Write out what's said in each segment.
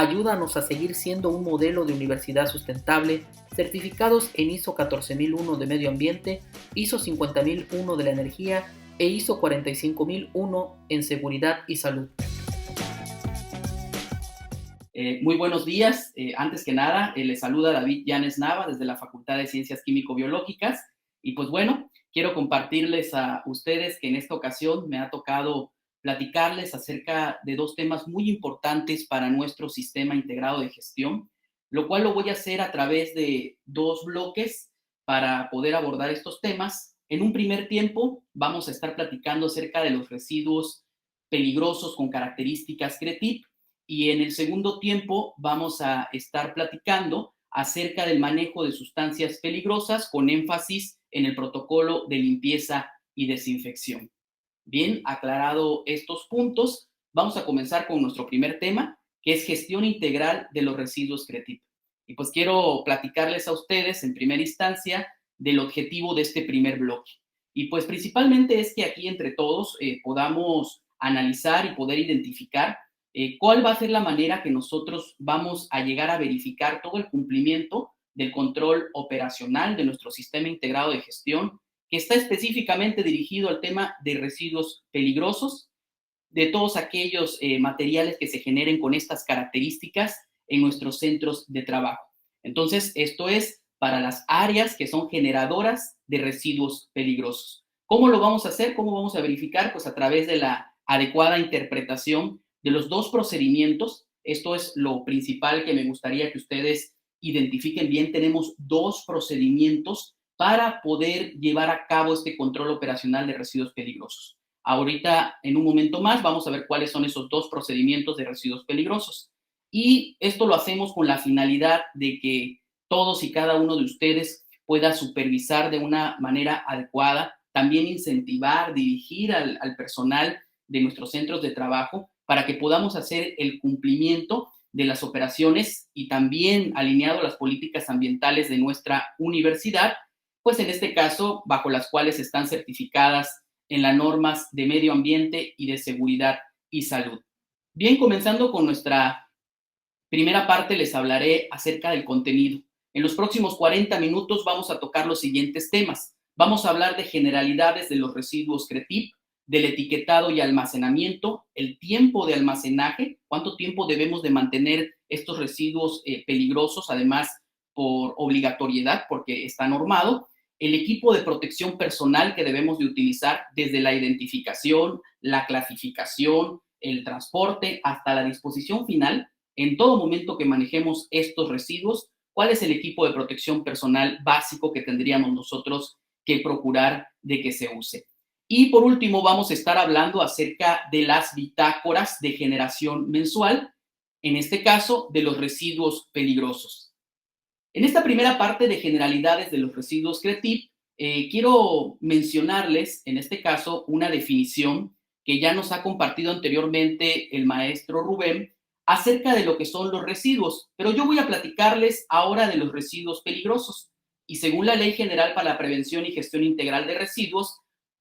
Ayúdanos a seguir siendo un modelo de universidad sustentable, certificados en ISO 14001 de medio ambiente, ISO 50001 de la energía e ISO 45001 en seguridad y salud. Muy buenos días. Antes que nada, les saluda David Llanes Nava desde la Facultad de Ciencias Químico-Biológicas. Y pues bueno, quiero compartirles a ustedes que en esta ocasión me ha tocado platicarles acerca de dos temas muy importantes para nuestro sistema integrado de gestión, lo cual lo voy a hacer a través de dos bloques para poder abordar estos temas. En un primer tiempo vamos a estar platicando acerca de los residuos peligrosos con características CRETIP, y en el segundo tiempo vamos a estar platicando acerca del manejo de sustancias peligrosas con énfasis en el protocolo de limpieza y desinfección. Bien, aclarado estos puntos, vamos a comenzar con nuestro primer tema, que es gestión integral de los residuos CRETIP. Y pues quiero platicarles a ustedes en primera instancia del objetivo de este primer bloque. Y pues principalmente es que aquí entre todos podamos analizar y poder identificar cuál va a ser la manera que nosotros vamos a llegar a verificar todo el cumplimiento del control operacional de nuestro sistema integrado de gestión, que está específicamente dirigido al tema de residuos peligrosos, de todos aquellos materiales que se generen con estas características en nuestros centros de trabajo. Entonces, esto es para las áreas que son generadoras de residuos peligrosos. ¿Cómo lo vamos a hacer? ¿Cómo vamos a verificar? Pues a través de la adecuada interpretación de los dos procedimientos. Esto es lo principal que me gustaría que ustedes identifiquen bien. Tenemos dos procedimientos para poder llevar a cabo este control operacional de residuos peligrosos. Ahorita, en un momento más, vamos a ver cuáles son esos dos procedimientos de residuos peligrosos. Y esto lo hacemos con la finalidad de que todos y cada uno de ustedes pueda supervisar de una manera adecuada, también incentivar, dirigir al personal de nuestros centros de trabajo para que podamos hacer el cumplimiento de las operaciones y también alineado a las políticas ambientales de nuestra universidad, pues en este caso, bajo las cuales están certificadas en las normas de medio ambiente y de seguridad y salud. Bien, comenzando con nuestra primera parte, les hablaré acerca del contenido. En los próximos 40 minutos vamos a tocar los siguientes temas. Vamos a hablar de generalidades de los residuos CRETIP, del etiquetado y almacenamiento, el tiempo de almacenaje, cuánto tiempo debemos de mantener estos residuos peligrosos, además por obligatoriedad, porque está normado, el equipo de protección personal que debemos de utilizar desde la identificación, la clasificación, el transporte, hasta la disposición final. En todo momento que manejemos estos residuos, ¿cuál es el equipo de protección personal básico que tendríamos nosotros que procurar de que se use? Y por último, vamos a estar hablando acerca de las bitácoras de generación mensual, en este caso, de los residuos peligrosos. En esta primera parte de generalidades de los residuos CRETIP, quiero mencionarles, en este caso, una definición que ya nos ha compartido anteriormente el maestro Rubén acerca de lo que son los residuos, pero yo voy a platicarles ahora de los residuos peligrosos. Y según la Ley General para la Prevención y Gestión Integral de Residuos,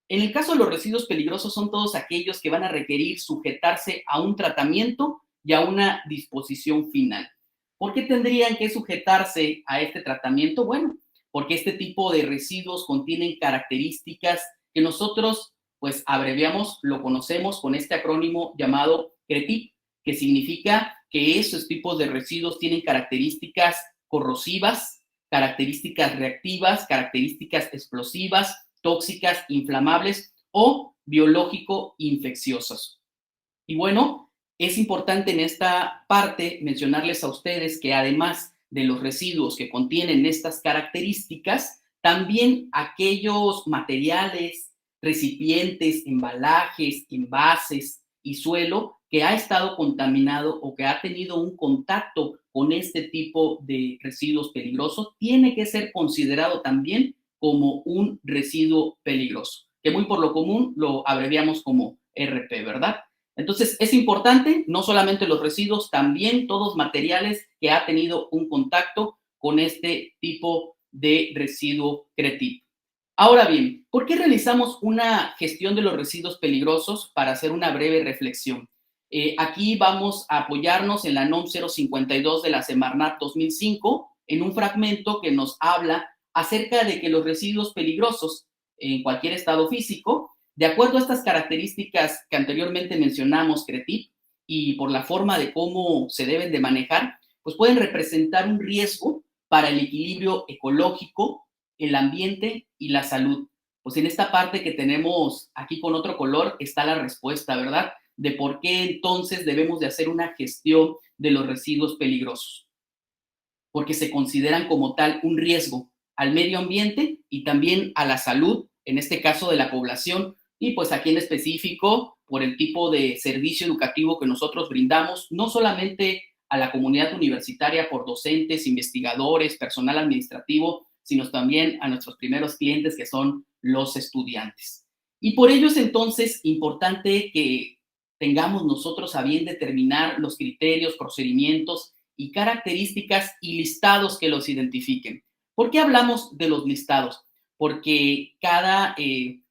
en el caso de los residuos peligrosos son todos aquellos que van a requerir sujetarse a un tratamiento y a una disposición final. ¿Por qué tendrían que sujetarse a este tratamiento? Bueno, porque este tipo de residuos contienen características que nosotros, pues, abreviamos, lo conocemos con este acrónimo llamado CRETIP, que significa que esos tipos de residuos tienen características corrosivas, características reactivas, características explosivas, tóxicas, inflamables o biológico-infecciosas. Y bueno, es importante en esta parte mencionarles a ustedes que además de los residuos que contienen estas características, también aquellos materiales, recipientes, embalajes, envases y suelo que ha estado contaminado o que ha tenido un contacto con este tipo de residuos peligrosos, tiene que ser considerado también como un residuo peligroso, que muy por lo común lo abreviamos como RP, ¿verdad? Entonces, es importante, no solamente los residuos, también todos materiales que ha tenido un contacto con este tipo de residuo CRETIP. Ahora bien, ¿por qué realizamos una gestión de los residuos peligrosos? Para hacer una breve reflexión. Aquí vamos a apoyarnos en la NOM 052 de la Semarnat 2005, en un fragmento que nos habla acerca de que los residuos peligrosos en cualquier estado físico, de acuerdo a estas características que anteriormente mencionamos, CRETIP, y por la forma de cómo se deben de manejar, pues pueden representar un riesgo para el equilibrio ecológico, el ambiente y la salud. Pues en esta parte que tenemos aquí con otro color está la respuesta, ¿verdad? De por qué entonces debemos de hacer una gestión de los residuos peligrosos. Porque se consideran como tal un riesgo al medio ambiente y también a la salud, en este caso de la población, y pues aquí en específico por el tipo de servicio educativo que nosotros brindamos, no solamente a la comunidad universitaria por docentes, investigadores, personal administrativo, sino también a nuestros primeros clientes que son los estudiantes. Y por ello es entonces importante que tengamos nosotros a bien determinar los criterios, procedimientos y características y listados que los identifiquen. ¿Por qué hablamos de los listados? Porque cada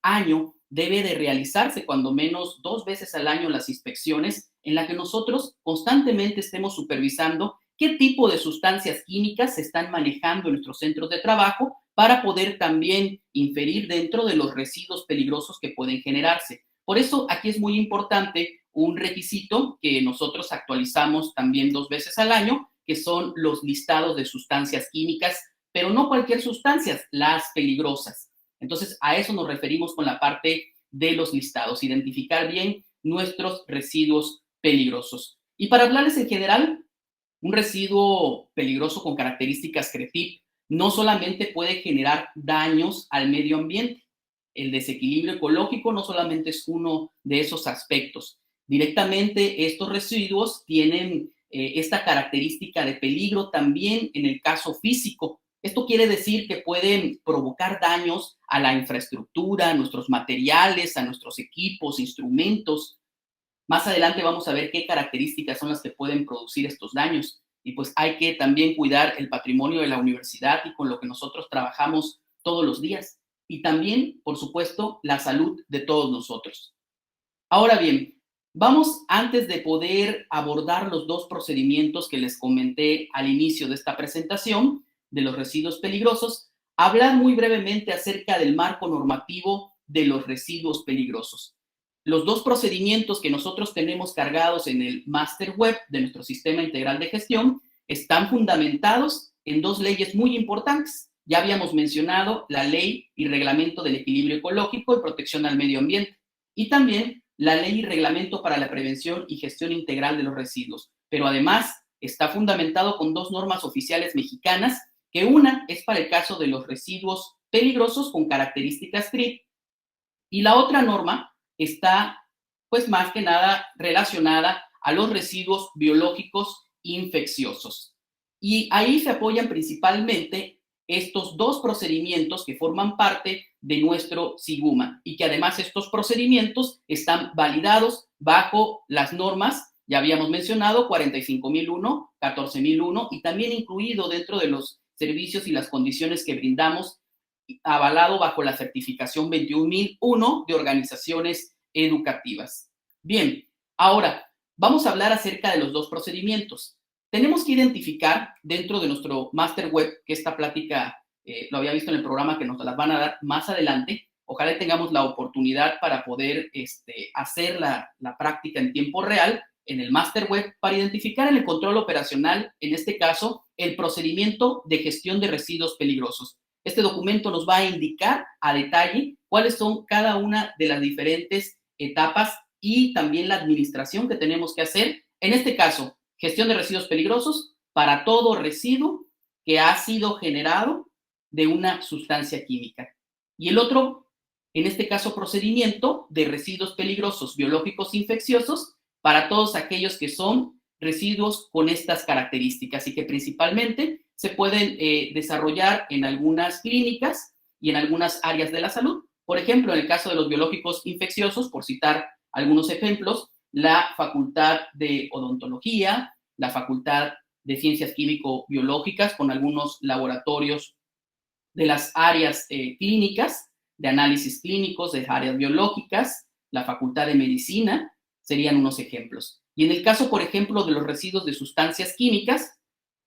año debe de realizarse cuando menos 2 veces al año las inspecciones en la que nosotros constantemente estemos supervisando qué tipo de sustancias químicas se están manejando en nuestros centros de trabajo para poder también inferir dentro de los residuos peligrosos que pueden generarse. Por eso aquí es muy importante un requisito que nosotros actualizamos también 2 veces al año, que son los listados de sustancias químicas, pero no cualquier sustancias, las peligrosas. Entonces, a eso nos referimos con la parte de los listados, identificar bien nuestros residuos peligrosos. Y para hablarles en general, un residuo peligroso con características CRETIP no solamente puede generar daños al medio ambiente. El desequilibrio ecológico no solamente es uno de esos aspectos. Directamente estos residuos tienen esta característica de peligro también en el caso físico. Esto quiere decir que pueden provocar daños a la infraestructura, a nuestros materiales, a nuestros equipos, instrumentos. Más adelante vamos a ver qué características son las que pueden producir estos daños. Y pues hay que también cuidar el patrimonio de la universidad y con lo que nosotros trabajamos todos los días. Y también, por supuesto, la salud de todos nosotros. Ahora bien, vamos antes de poder abordar los 2 procedimientos que les comenté al inicio de esta presentación de los residuos peligrosos, a hablar muy brevemente acerca del marco normativo de los residuos peligrosos. Los 2 procedimientos que nosotros tenemos cargados en el máster web de nuestro sistema integral de gestión están fundamentados en 2 leyes muy importantes. Ya habíamos mencionado la Ley y Reglamento del Equilibrio Ecológico y Protección al Medio Ambiente, y también la Ley y Reglamento para la Prevención y Gestión Integral de los Residuos. Pero además está fundamentado con 2 normas oficiales mexicanas, que una es para el caso de los residuos peligrosos con características CRIP, y la otra norma está, pues más que nada, relacionada a los residuos biológicos infecciosos. Y ahí se apoyan principalmente estos 2 procedimientos que forman parte de nuestro SIGUMA y que además estos procedimientos están validados bajo las normas, ya habíamos mencionado, 45.001, 14.001 y también incluido dentro de los servicios y las condiciones que brindamos, avalado bajo la certificación 21.001 de organizaciones educativas. Bien, ahora vamos a hablar acerca de los 2 procedimientos. Tenemos que identificar dentro de nuestro máster web, que esta plática lo había visto en el programa que nos las van a dar más adelante. Ojalá tengamos la oportunidad para poder hacer la práctica en tiempo real en el máster web para identificar en el control operacional, en este caso, el procedimiento de gestión de residuos peligrosos. Este documento nos va a indicar a detalle cuáles son cada una de las diferentes etapas y también la administración que tenemos que hacer. En este caso, gestión de residuos peligrosos para todo residuo que ha sido generado de una sustancia química. Y el otro, en este caso, procedimiento de residuos peligrosos biológicos infecciosos para todos aquellos que son residuos con estas características y que principalmente se pueden desarrollar en algunas clínicas y en algunas áreas de la salud. Por ejemplo, en el caso de los biológicos infecciosos, por citar algunos ejemplos, la Facultad de Odontología, la Facultad de Ciencias Químico-Biológicas, con algunos laboratorios de las áreas clínicas, de análisis clínicos, de áreas biológicas, la Facultad de Medicina, serían unos ejemplos. Y en el caso, por ejemplo, de los residuos de sustancias químicas,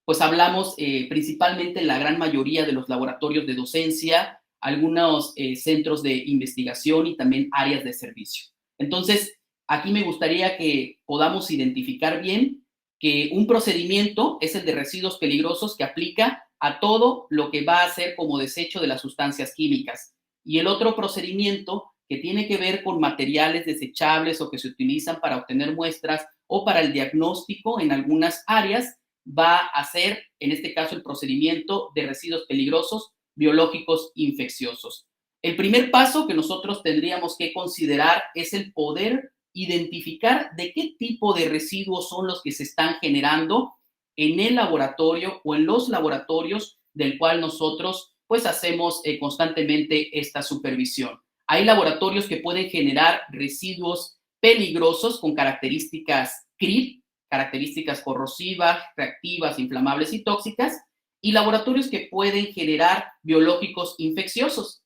pues hablamos principalmente en la gran mayoría de los laboratorios de docencia, algunos centros de investigación y también áreas de servicio. Entonces, aquí me gustaría que podamos identificar bien que un procedimiento es el de residuos peligrosos que aplica a todo lo que va a ser como desecho de las sustancias químicas. Y el otro procedimiento que tiene que ver con materiales desechables o que se utilizan para obtener muestras o para el diagnóstico en algunas áreas, va a ser, en este caso, el procedimiento de residuos peligrosos biológicos infecciosos. El primer paso que nosotros tendríamos que considerar es el poder identificar de qué tipo de residuos son los que se están generando en el laboratorio o en los laboratorios del cual nosotros pues hacemos constantemente esta supervisión. Hay laboratorios que pueden generar residuos peligrosos con características CRIP, características corrosivas, reactivas, inflamables y tóxicas, y laboratorios que pueden generar biológicos infecciosos.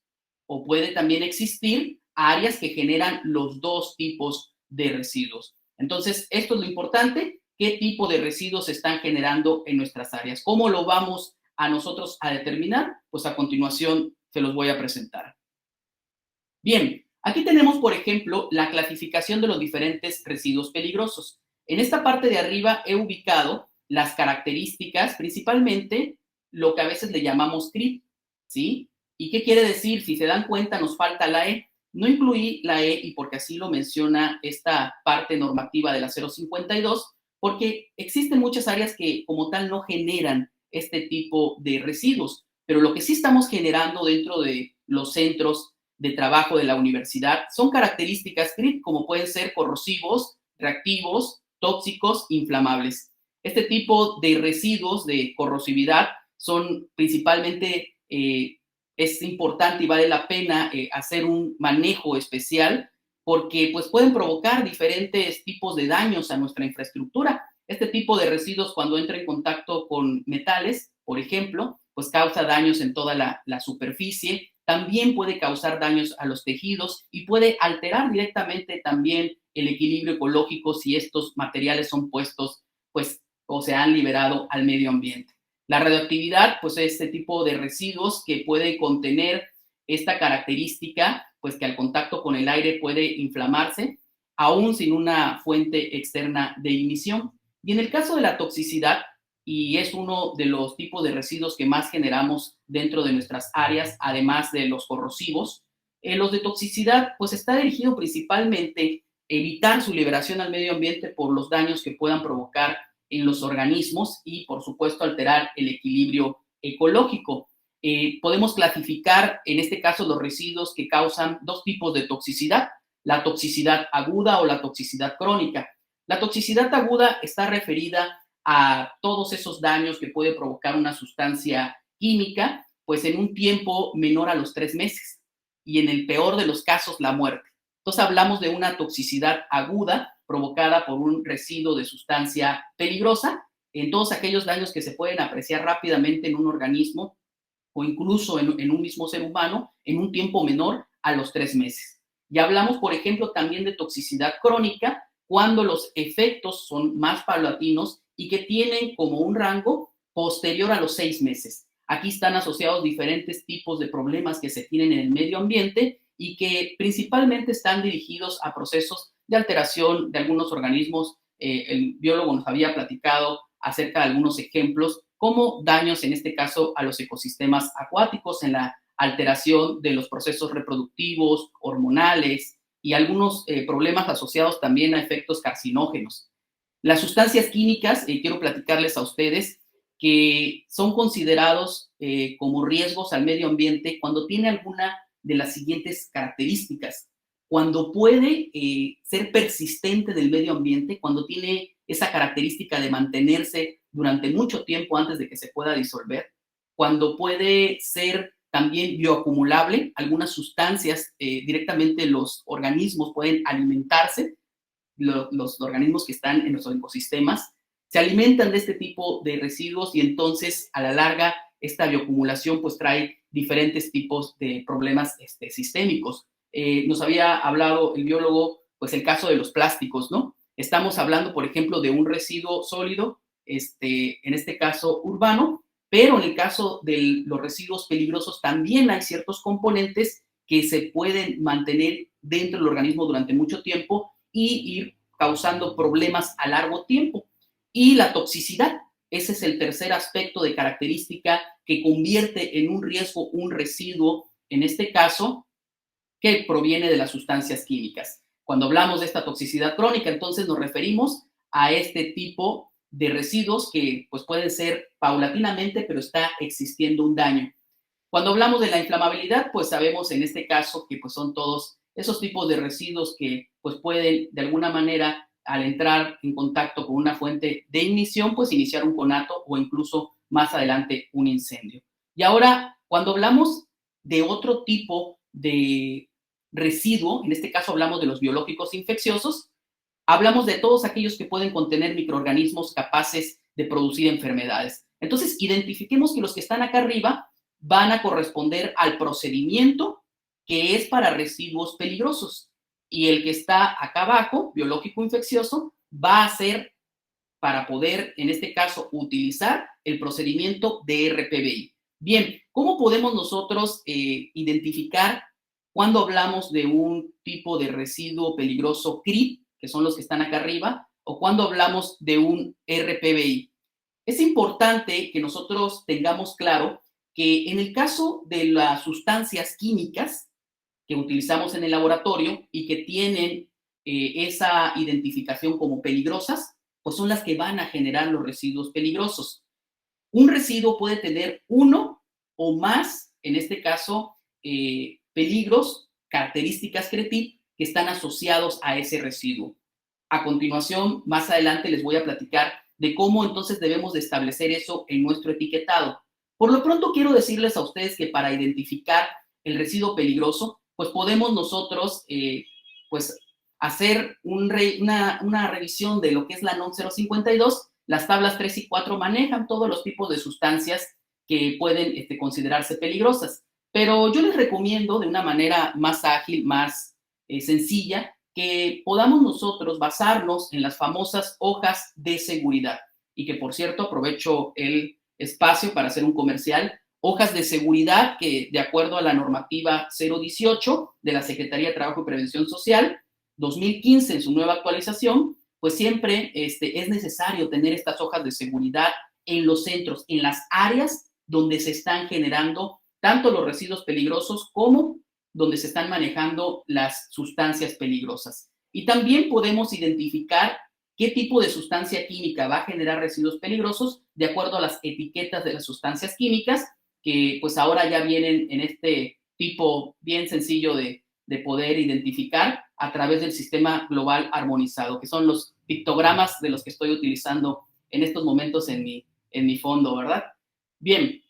O puede también existir áreas que generan los dos tipos de residuos. Entonces, esto es lo importante, qué tipo de residuos se están generando en nuestras áreas. ¿Cómo lo vamos a nosotros a determinar? Pues a continuación se los voy a presentar. Bien, aquí tenemos, por ejemplo, la clasificación de los diferentes residuos peligrosos. En esta parte de arriba he ubicado las características, principalmente lo que a veces le llamamos CRIP, ¿sí? ¿Y qué quiere decir? Si se dan cuenta, nos falta la E. No incluí la E y porque así lo menciona esta parte normativa de la 052, porque existen muchas áreas que como tal no generan este tipo de residuos, pero lo que sí estamos generando dentro de los centros de trabajo de la universidad son características CRIP, como pueden ser corrosivos, reactivos, tóxicos, inflamables. Este tipo de residuos de corrosividad son principalmente, es importante y vale la pena hacer un manejo especial porque pues pueden provocar diferentes tipos de daños a nuestra infraestructura. Este tipo de residuos cuando entra en contacto con metales, por ejemplo, pues causa daños en toda la superficie, también puede causar daños a los tejidos y puede alterar directamente también el equilibrio ecológico si estos materiales son puestos, pues, o se han liberado al medio ambiente. La radioactividad, pues, es este tipo de residuos que puede contener esta característica, pues, que al contacto con el aire puede inflamarse, aún sin una fuente externa de emisión. Y en el caso de la toxicidad, y es uno de los tipos de residuos que más generamos dentro de nuestras áreas, además de los corrosivos. Los de toxicidad, pues está dirigido principalmente a evitar su liberación al medio ambiente por los daños que puedan provocar en los organismos y, por supuesto, alterar el equilibrio ecológico. Podemos clasificar, en este caso, los residuos que causan dos tipos de toxicidad, la toxicidad aguda o la toxicidad crónica. La toxicidad aguda está referida a todos esos daños que puede provocar una sustancia química, pues en un tiempo menor a los 3 meses y en el peor de los casos la muerte. Entonces hablamos de una toxicidad aguda provocada por un residuo de sustancia peligrosa en todos aquellos daños que se pueden apreciar rápidamente en un organismo o incluso en un mismo ser humano en un tiempo menor a los 3 meses. Y hablamos, por ejemplo, también de toxicidad crónica cuando los efectos son más paulatinos y que tienen como un rango posterior a los 6 meses. Aquí están asociados diferentes tipos de problemas que se tienen en el medio ambiente y que principalmente están dirigidos a procesos de alteración de algunos organismos. El biólogo nos había platicado acerca de algunos ejemplos, como daños, en este caso, a los ecosistemas acuáticos, en la alteración de los procesos reproductivos, hormonales y algunos problemas asociados también a efectos carcinógenos. Las sustancias químicas, quiero platicarles a ustedes que son considerados como riesgos al medio ambiente cuando tiene alguna de las siguientes características. Cuando puede ser persistente en el medio ambiente, cuando tiene esa característica de mantenerse durante mucho tiempo antes de que se pueda disolver, cuando puede ser también bioacumulable, algunas sustancias directamente los organismos pueden alimentarse, los organismos que están en los ecosistemas, se alimentan de este tipo de residuos y entonces a la larga esta bioacumulación pues trae diferentes tipos de problemas sistémicos. Nos había hablado el biólogo, pues el caso de los plásticos, ¿no? Estamos hablando, por ejemplo, de un residuo sólido, en este caso urbano, pero en el caso de los residuos peligrosos también hay ciertos componentes que se pueden mantener dentro del organismo durante mucho tiempo y ir causando problemas a largo tiempo. Y la toxicidad, ese es el tercer aspecto de característica que convierte en un riesgo un residuo, en este caso, que proviene de las sustancias químicas. Cuando hablamos de esta toxicidad crónica, entonces nos referimos a este tipo de residuos que pues pueden ser paulatinamente, pero está existiendo un daño. Cuando hablamos de la inflamabilidad, pues sabemos en este caso que pues son todos esos tipos de residuos que pues pueden de alguna manera al entrar en contacto con una fuente de ignición, pues iniciar un conato o incluso más adelante un incendio. Y ahora, cuando hablamos de otro tipo de residuo, en este caso hablamos de los biológicos infecciosos, hablamos de todos aquellos que pueden contener microorganismos capaces de producir enfermedades. Entonces, identifiquemos que los que están acá arriba van a corresponder al procedimiento que es para residuos peligrosos. Y el que está acá abajo, biológico infeccioso, va a ser para poder, en este caso, utilizar el procedimiento de RPBI. Bien, ¿cómo podemos nosotros identificar cuando hablamos de un tipo de residuo peligroso CRIP, que son los que están acá arriba, o cuando hablamos de un RPBI? Es importante que nosotros tengamos claro que en el caso de las sustancias químicas que utilizamos en el laboratorio y que tienen esa identificación como peligrosas, pues son las que van a generar los residuos peligrosos. Un residuo puede tener uno o más, en este caso, peligros, características CRETIP que están asociados a ese residuo. A continuación, más adelante les voy a platicar de cómo entonces debemos de establecer eso en nuestro etiquetado. Por lo pronto quiero decirles a ustedes que para identificar el residuo peligroso, pues podemos nosotros pues hacer una revisión de lo que es la NOM 052. Las tablas 3 y 4 manejan todos los tipos de sustancias que pueden considerarse peligrosas. Pero yo les recomiendo de una manera más ágil, más sencilla, que podamos nosotros basarnos en las famosas hojas de seguridad. Y que, por cierto, aprovecho el espacio para hacer un comercial. Hojas de seguridad que, de acuerdo a la normativa 018 de la Secretaría de Trabajo y Prevención Social, 2015 en su nueva actualización, pues siempre es necesario tener estas hojas de seguridad en los centros, en las áreas donde se están generando tanto los residuos peligrosos como donde se están manejando las sustancias peligrosas. Y también podemos identificar qué tipo de sustancia química va a generar residuos peligrosos de acuerdo a las etiquetas de las sustancias químicas, que pues ahora ya vienen en este tipo bien sencillo de poder identificar a través del sistema global armonizado, que son los pictogramas de los que estoy utilizando en estos momentos en mi fondo, ¿verdad? Bien,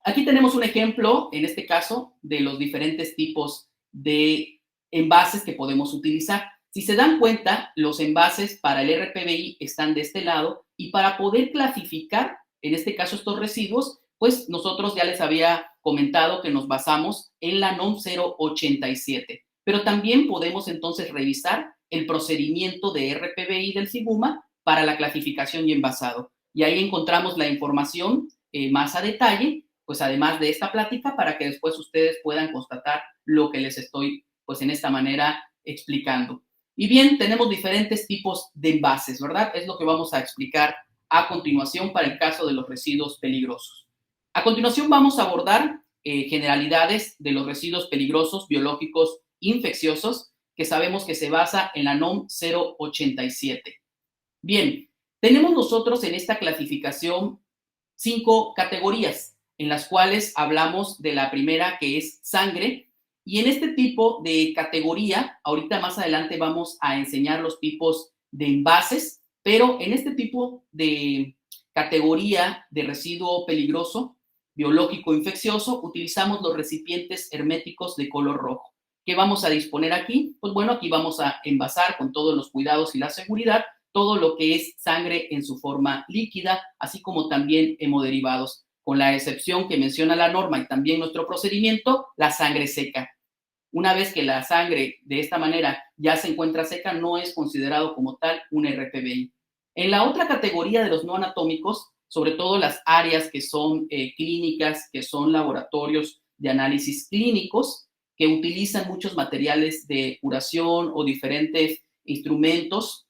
aquí tenemos un ejemplo, en este caso, de los diferentes tipos de envases que podemos utilizar. Si se dan cuenta, los envases para el RPBI están de este lado y para poder clasificar, en este caso, estos residuos, pues nosotros ya les había comentado que nos basamos en la NOM 087. Pero también podemos entonces revisar el procedimiento de RPBI del SIGUMA para la clasificación y envasado. Y ahí encontramos la información más a detalle, pues además de esta plática, para que después ustedes puedan constatar lo que les estoy, pues en esta manera, explicando. Y bien, tenemos diferentes tipos de envases, ¿verdad? Es lo que vamos a explicar a continuación para el caso de los residuos peligrosos. A continuación vamos a abordar generalidades de los residuos peligrosos biológicos infecciosos, que sabemos que se basa en la NOM 087. Bien, tenemos nosotros en esta clasificación 5 categorías, en las cuales hablamos de la primera, que es sangre. Y en este tipo de categoría, ahorita más adelante vamos a enseñar los tipos de envases, pero en este tipo de categoría de residuo peligroso, biológico infeccioso, utilizamos los recipientes herméticos de color rojo. ¿Qué vamos a disponer aquí? Pues bueno, aquí vamos a envasar con todos los cuidados y la seguridad todo lo que es sangre en su forma líquida, así como también hemoderivados, con la excepción que menciona la norma y también nuestro procedimiento, la sangre seca. Una vez que la sangre de esta manera ya se encuentra seca, no es considerado como tal un RPBI. En la otra categoría de los no anatómicos, sobre todo las áreas que son clínicas, que son laboratorios de análisis clínicos, que utilizan muchos materiales de curación o diferentes instrumentos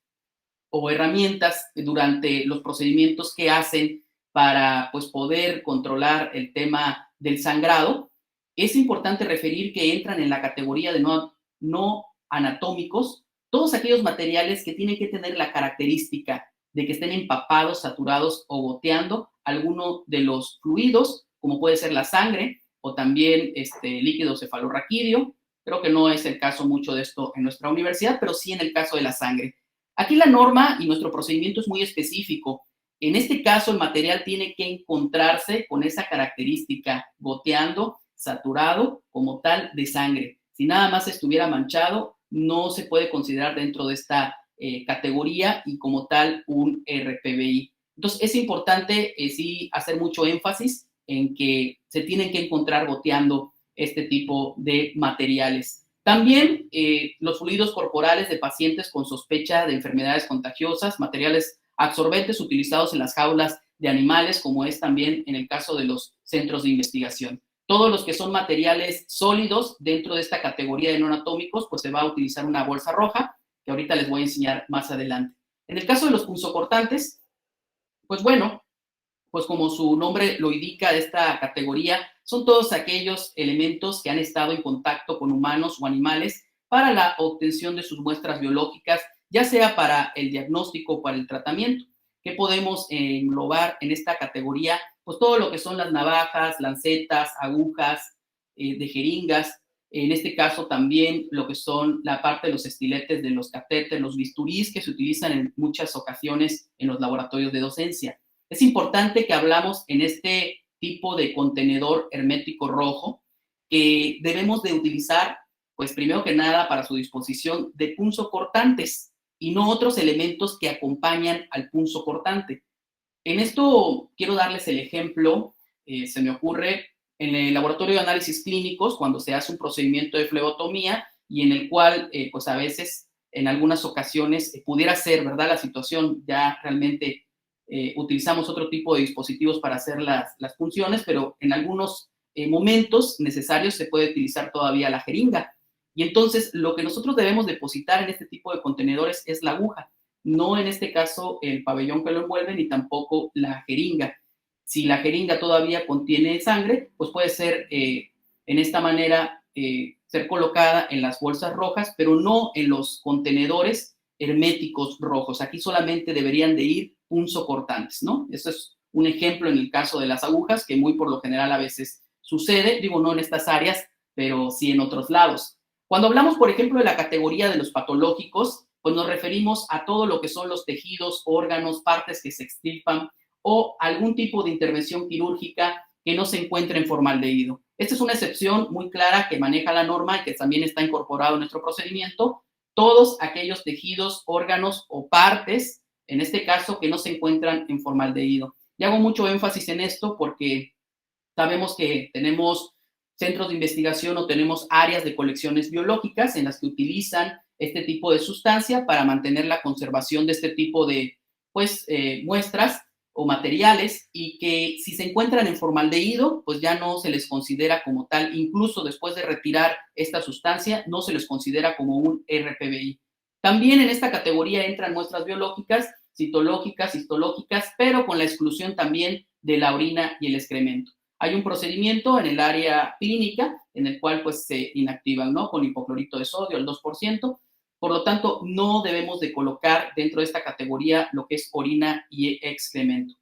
o herramientas durante los procedimientos que hacen para pues, poder controlar el tema del sangrado, es importante referir que entran en la categoría de no anatómicos todos aquellos materiales que tienen que tener la característica de que estén empapados, saturados o goteando alguno de los fluidos, como puede ser la sangre o también líquido cefalorraquídeo. Creo que no es el caso mucho de esto en nuestra universidad, pero sí en el caso de la sangre. Aquí la norma y nuestro procedimiento es muy específico. En este caso, el material tiene que encontrarse con esa característica, goteando, saturado, como tal, de sangre. Si nada más estuviera manchado, no se puede considerar dentro de esta categoría y como tal un RPBI. Entonces, es importante sí hacer mucho énfasis en que se tienen que encontrar goteando este tipo de materiales. También los fluidos corporales de pacientes con sospecha de enfermedades contagiosas, materiales absorbentes utilizados en las jaulas de animales, como es también en el caso de los centros de investigación. Todos los que son materiales sólidos dentro de esta categoría de no anatómicos, pues se va a utilizar una bolsa roja, que ahorita les voy a enseñar más adelante. En el caso de los punzocortantes, pues bueno, pues como su nombre lo indica de esta categoría, son todos aquellos elementos que han estado en contacto con humanos o animales para la obtención de sus muestras biológicas, ya sea para el diagnóstico o para el tratamiento. ¿Qué podemos englobar en esta categoría? Pues todo lo que son las navajas, lancetas, agujas, de jeringas, en este caso también lo que son la parte de los estiletes de los catéteres, los bisturís que se utilizan en muchas ocasiones en los laboratorios de docencia. Es importante que hablamos en este tipo de contenedor hermético rojo que debemos de utilizar, pues primero que nada para su disposición de punzocortantes y no otros elementos que acompañan al punzocortante. En esto quiero darles el ejemplo, se me ocurre en el laboratorio de análisis clínicos cuando se hace un procedimiento de flebotomía y en el cual pues a veces en algunas ocasiones pudiera ser, ¿verdad? La situación ya realmente utilizamos otro tipo de dispositivos para hacer las funciones, pero en algunos momentos necesarios se puede utilizar todavía la jeringa. Y entonces lo que nosotros debemos depositar en este tipo de contenedores es la aguja, no en este caso el pabellón que lo envuelve ni tampoco la jeringa. Si la jeringa todavía contiene sangre, pues puede ser en esta manera ser colocada en las bolsas rojas, pero no en los contenedores herméticos rojos. Aquí solamente deberían de ir punzocortantes, ¿no? Eso es un ejemplo en el caso de las agujas, que muy por lo general a veces sucede, digo, no en estas áreas, pero sí en otros lados. Cuando hablamos, por ejemplo, de la categoría de los patológicos, pues nos referimos a todo lo que son los tejidos, órganos, partes que se extirpan o algún tipo de intervención quirúrgica que no se encuentre en formaldehído. Esta es una excepción muy clara que maneja la norma y que también está incorporado en nuestro procedimiento. Todos aquellos tejidos, órganos o partes, en este caso, que no se encuentran en formaldehído. Y hago mucho énfasis en esto porque sabemos que tenemos centros de investigación o tenemos áreas de colecciones biológicas en las que utilizan este tipo de sustancia para mantener la conservación de este tipo de pues, muestras o materiales y que si se encuentran en formaldehído, pues ya no se les considera como tal, incluso después de retirar esta sustancia, no se les considera como un RPBI. También en esta categoría entran muestras biológicas, citológicas, histológicas, pero con la exclusión también de la orina y el excremento. Hay un procedimiento en el área clínica en el cual pues se inactivan, ¿no? Con hipoclorito de sodio, el 2%. Por lo tanto, no debemos de colocar dentro de esta categoría lo que es orina y excremento.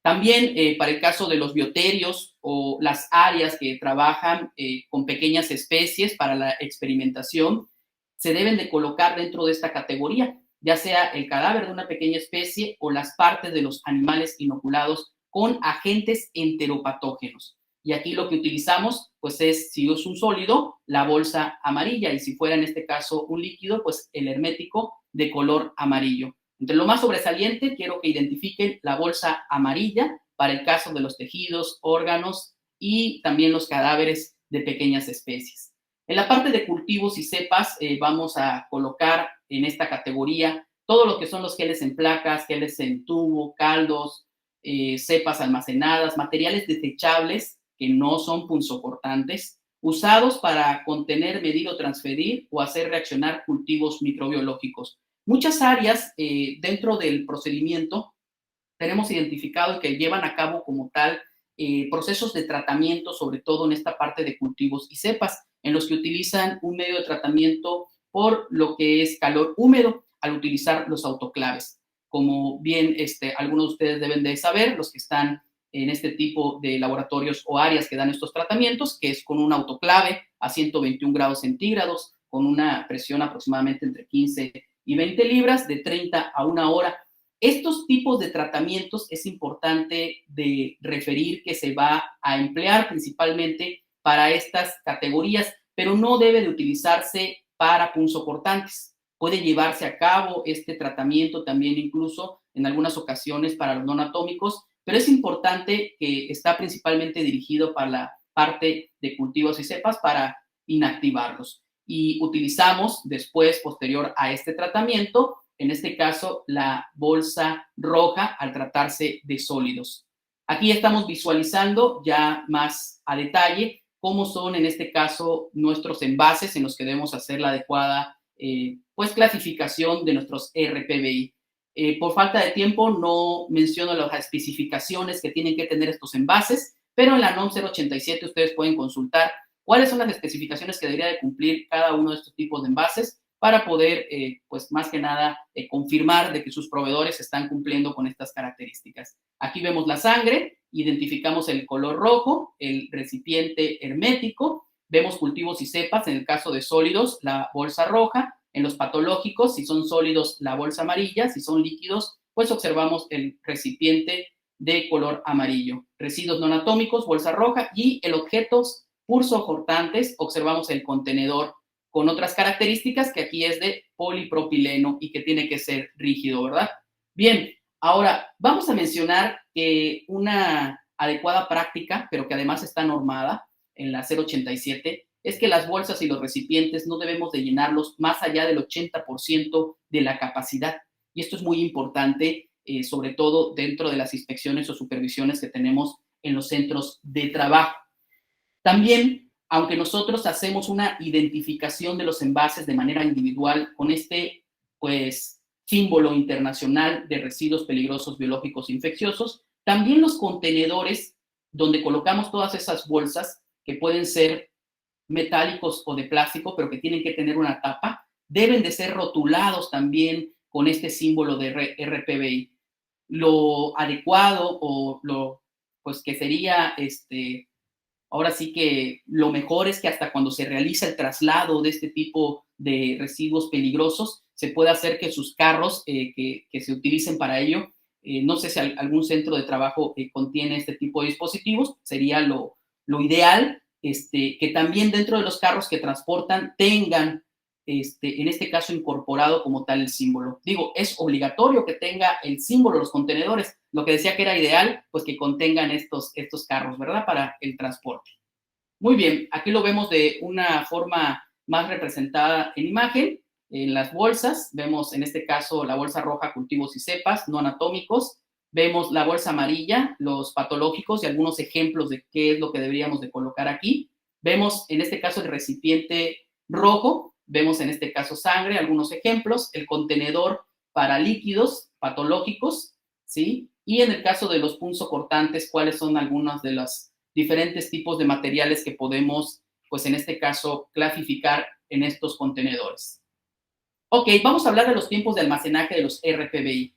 También para el caso de los bioterios o las áreas que trabajan con pequeñas especies para la experimentación, se deben de colocar dentro de esta categoría, ya sea el cadáver de una pequeña especie o las partes de los animales inoculados con agentes enteropatógenos. Y aquí lo que utilizamos, pues es, si es un sólido, la bolsa amarilla, y si fuera en este caso un líquido, pues el hermético de color amarillo. Entre lo más sobresaliente, quiero que identifiquen la bolsa amarilla para el caso de los tejidos, órganos y también los cadáveres de pequeñas especies. En la parte de cultivos y cepas, vamos a colocar en esta categoría todo lo que son los geles en placas, geles en tubo, caldos, cepas almacenadas, materiales desechables que no son punzocortantes, usados para contener, medir o transferir o hacer reaccionar cultivos microbiológicos. Muchas áreas dentro del procedimiento tenemos identificado que llevan a cabo como tal procesos de tratamiento, sobre todo en esta parte de cultivos y cepas, en los que utilizan un medio de tratamiento por lo que es calor húmedo al utilizar los autoclaves. Como bien algunos de ustedes deben de saber, los que están en este tipo de laboratorios o áreas que dan estos tratamientos, que es con un autoclave a 121 grados centígrados, con una presión aproximadamente entre 15 y 20 libras, de 30 a 1 hora. Estos tipos de tratamientos es importante de referir que se va a emplear principalmente para estas categorías, pero no debe de utilizarse para punzocortantes. Puede llevarse a cabo este tratamiento también incluso en algunas ocasiones para los no anatómicos, pero es importante que está principalmente dirigido para la parte de cultivos y cepas para inactivarlos. Y utilizamos después, posterior a este tratamiento, en este caso, la bolsa roja al tratarse de sólidos. Aquí estamos visualizando ya más a detalle cómo son en este caso nuestros envases en los que debemos hacer la adecuada pues clasificación de nuestros RPBI. Por falta de tiempo no menciono las especificaciones que tienen que tener estos envases, pero en la NOM 087 ustedes pueden consultar cuáles son las especificaciones que debería de cumplir cada uno de estos tipos de envases para poder, pues más que nada, confirmar de que sus proveedores están cumpliendo con estas características. Aquí vemos la sangre, identificamos el color rojo, el recipiente hermético, vemos cultivos y cepas, en el caso de sólidos, la bolsa roja, en los patológicos, si son sólidos, la bolsa amarilla, si son líquidos, pues observamos el recipiente de color amarillo. Residuos no anatómicos, bolsa roja, y el objetos punzocortantes, observamos el contenedor con otras características que aquí es de polipropileno y que tiene que ser rígido, ¿verdad? Bien, ahora vamos a mencionar que una adecuada práctica, pero que además está normada en la 087, es que las bolsas y los recipientes no debemos de llenarlos más allá del 80% de la capacidad. Y esto es muy importante, sobre todo dentro de las inspecciones o supervisiones que tenemos en los centros de trabajo. También, aunque nosotros hacemos una identificación de los envases de manera individual con este, pues, símbolo internacional de residuos peligrosos biológicos infecciosos, también los contenedores donde colocamos todas esas bolsas, que pueden ser metálicos o de plástico, pero que tienen que tener una tapa, deben de ser rotulados también con este símbolo de RPBI. Lo adecuado o lo, pues, que sería ahora sí que lo mejor es que hasta cuando se realiza el traslado de este tipo de residuos peligrosos, se puede hacer que sus carros que se utilicen para ello, no sé si algún centro de trabajo contiene este tipo de dispositivos, sería lo ideal, que también dentro de los carros que transportan tengan, en este caso, incorporado como tal el símbolo. Digo, es obligatorio que tenga el símbolo los contenedores. Lo que decía que era ideal, pues que contengan estos carros, ¿verdad? Para el transporte. Muy bien, aquí lo vemos de una forma más representada en imagen. En las bolsas, vemos en este caso la bolsa roja, cultivos y cepas, no anatómicos. Vemos la bolsa amarilla, los patológicos y algunos ejemplos de qué es lo que deberíamos de colocar aquí. Vemos en este caso el recipiente rojo, vemos en este caso sangre, algunos ejemplos, el contenedor para líquidos patológicos, ¿sí? Y en el caso de los punzocortantes, cuáles son algunos de los diferentes tipos de materiales que podemos, pues en este caso, clasificar en estos contenedores. Ok, vamos a hablar de los tiempos de almacenaje de los RPBI.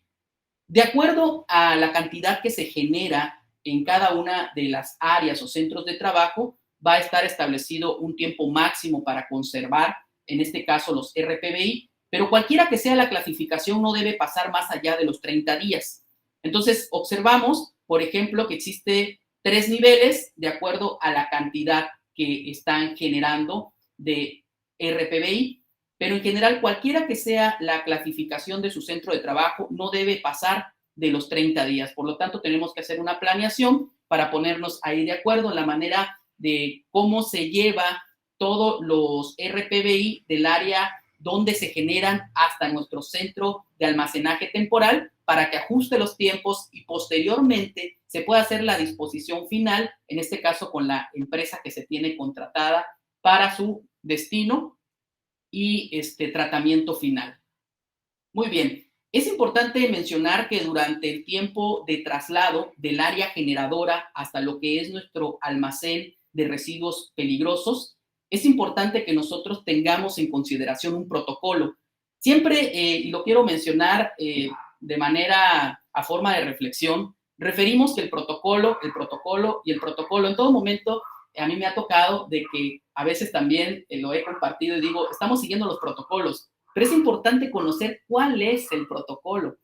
De acuerdo a la cantidad que se genera en cada una de las áreas o centros de trabajo, va a estar establecido un tiempo máximo para conservar, en este caso, los RPBI, pero cualquiera que sea la clasificación no debe pasar más allá de los 30 días. Entonces, observamos, por ejemplo, que existe 3 niveles de acuerdo a la cantidad que están generando de RPBI, pero en general cualquiera que sea la clasificación de su centro de trabajo no debe pasar de los 30 días. Por lo tanto, tenemos que hacer una planeación para ponernos ahí de acuerdo en la manera de cómo se lleva todos los RPBI del área donde se generan hasta nuestro centro de almacenaje temporal para que ajuste los tiempos y posteriormente se pueda hacer la disposición final, en este caso con la empresa que se tiene contratada para su destino y tratamiento final. Muy bien. Es importante mencionar que durante el tiempo de traslado del área generadora hasta lo que es nuestro almacén de residuos peligrosos, es importante que nosotros tengamos en consideración un protocolo. Siempre, y lo quiero mencionar de manera a forma de reflexión, referimos que el protocolo, en todo momento, a mí me ha tocado de que a veces también lo he compartido y digo, estamos siguiendo los protocolos, pero es importante conocer cuál es el protocolo.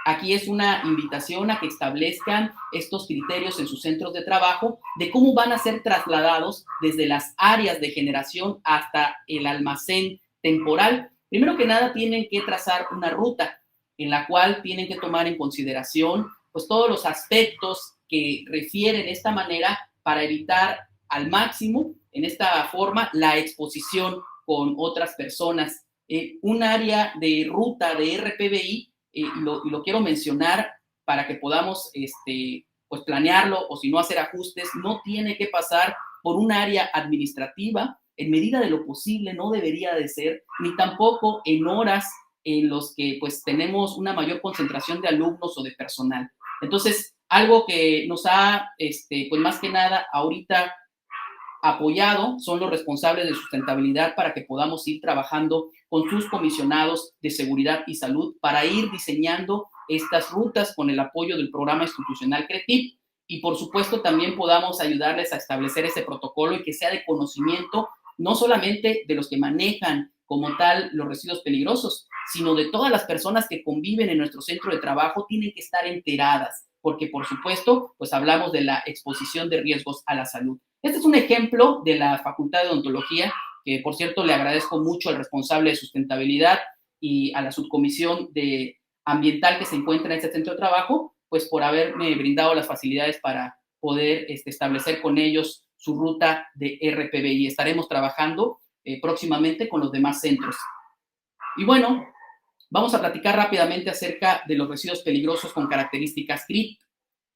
Aquí es una invitación a que establezcan estos criterios en sus centros de trabajo de cómo van a ser trasladados desde las áreas de generación hasta el almacén temporal. Primero que nada, tienen que trazar una ruta en la cual tienen que tomar en consideración pues, todos los aspectos que refieren de esta manera para evitar al máximo, en esta forma, la exposición con otras personas. Un área de ruta de RPBI, y lo quiero mencionar para que podamos pues planearlo o si no hacer ajustes, no tiene que pasar por un área administrativa, en medida de lo posible no debería de ser, ni tampoco en horas en los que pues tenemos una mayor concentración de alumnos o de personal. Entonces, algo que nos ha, pues más que nada ahorita apoyado son los responsables de sustentabilidad para que podamos ir trabajando con sus comisionados de seguridad y salud para ir diseñando estas rutas con el apoyo del programa institucional CRETIP y por supuesto también podamos ayudarles a establecer ese protocolo y que sea de conocimiento no solamente de los que manejan como tal los residuos peligrosos, sino de todas las personas que conviven en nuestro centro de trabajo tienen que estar enteradas, porque por supuesto, pues hablamos de la exposición de riesgos a la salud. Este es un ejemplo de la Facultad de Odontología, que por cierto le agradezco mucho al responsable de sustentabilidad y a la subcomisión de ambiental que se encuentra en este centro de trabajo, pues por haberme brindado las facilidades para poder establecer con ellos su ruta de RPBI. Estaremos trabajando próximamente con los demás centros. Y bueno, vamos a platicar rápidamente acerca de los residuos peligrosos con características CRIT.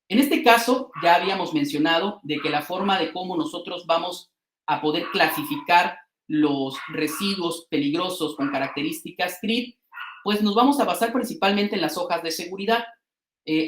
En este caso, ya habíamos mencionado de que la forma de cómo nosotros vamos a poder clasificar los residuos peligrosos con características CRIT, pues nos vamos a basar principalmente en las hojas de seguridad.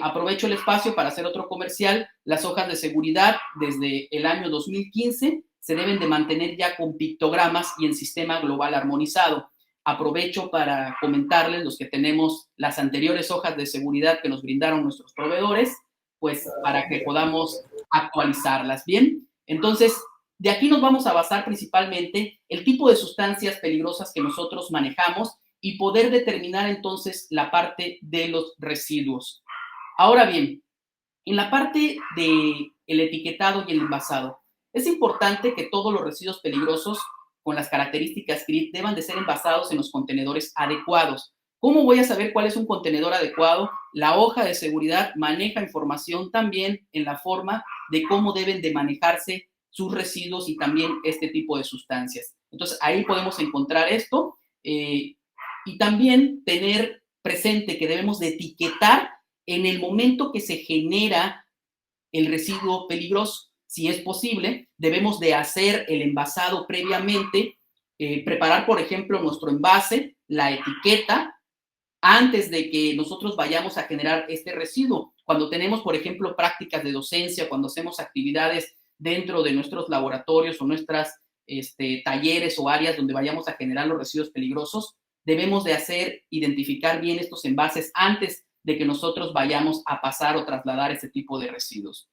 Aprovecho el espacio para hacer otro comercial. Las hojas de seguridad desde el año 2015 se deben de mantener ya con pictogramas y en sistema global armonizado. Aprovecho para comentarles los que tenemos las anteriores hojas de seguridad que nos brindaron nuestros proveedores, pues para que podamos actualizarlas, ¿bien? Entonces, de aquí nos vamos a basar principalmente el tipo de sustancias peligrosas que nosotros manejamos y poder determinar entonces la parte de los residuos. Ahora bien, en la parte del etiquetado y el envasado, es importante que todos los residuos peligrosos con las características CRIT deban de ser envasados en los contenedores adecuados. ¿Cómo voy a saber cuál es un contenedor adecuado? La hoja de seguridad maneja información también en la forma de cómo deben de manejarse sus residuos y también este tipo de sustancias. Entonces, ahí podemos encontrar esto y también tener presente que debemos de etiquetar en el momento que se genera el residuo peligroso. Si es posible, debemos de hacer el envasado previamente, preparar, por ejemplo, nuestro envase, la etiqueta, antes de que nosotros vayamos a generar este residuo. Cuando tenemos, por ejemplo, prácticas de docencia, cuando hacemos actividades dentro de nuestros laboratorios o nuestras talleres o áreas donde vayamos a generar los residuos peligrosos, debemos de identificar bien estos envases antes de que nosotros vayamos a pasar o trasladar este tipo de residuos.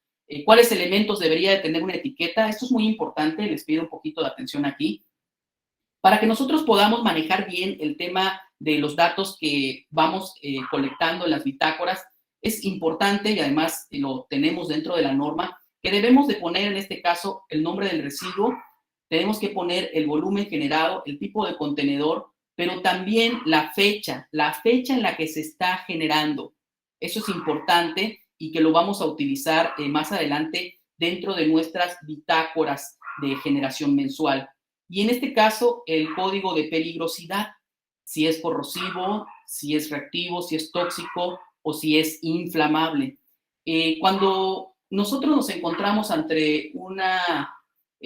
¿Cuáles elementos debería de tener una etiqueta? Esto es muy importante, les pido un poquito de atención aquí. Para que nosotros podamos manejar bien el tema de los datos que vamos colectando en las bitácoras, es importante, y además lo tenemos dentro de la norma, que debemos de poner en este caso el nombre del residuo, tenemos que poner el volumen generado, el tipo de contenedor, pero también la fecha en la que se está generando. Eso es importante y que lo vamos a utilizar más adelante dentro de nuestras bitácoras de generación mensual. y en este caso el código de peligrosidad, si es corrosivo, si es reactivo, si es tóxico o si es inflamable. Cuando nosotros nos encontramos ante una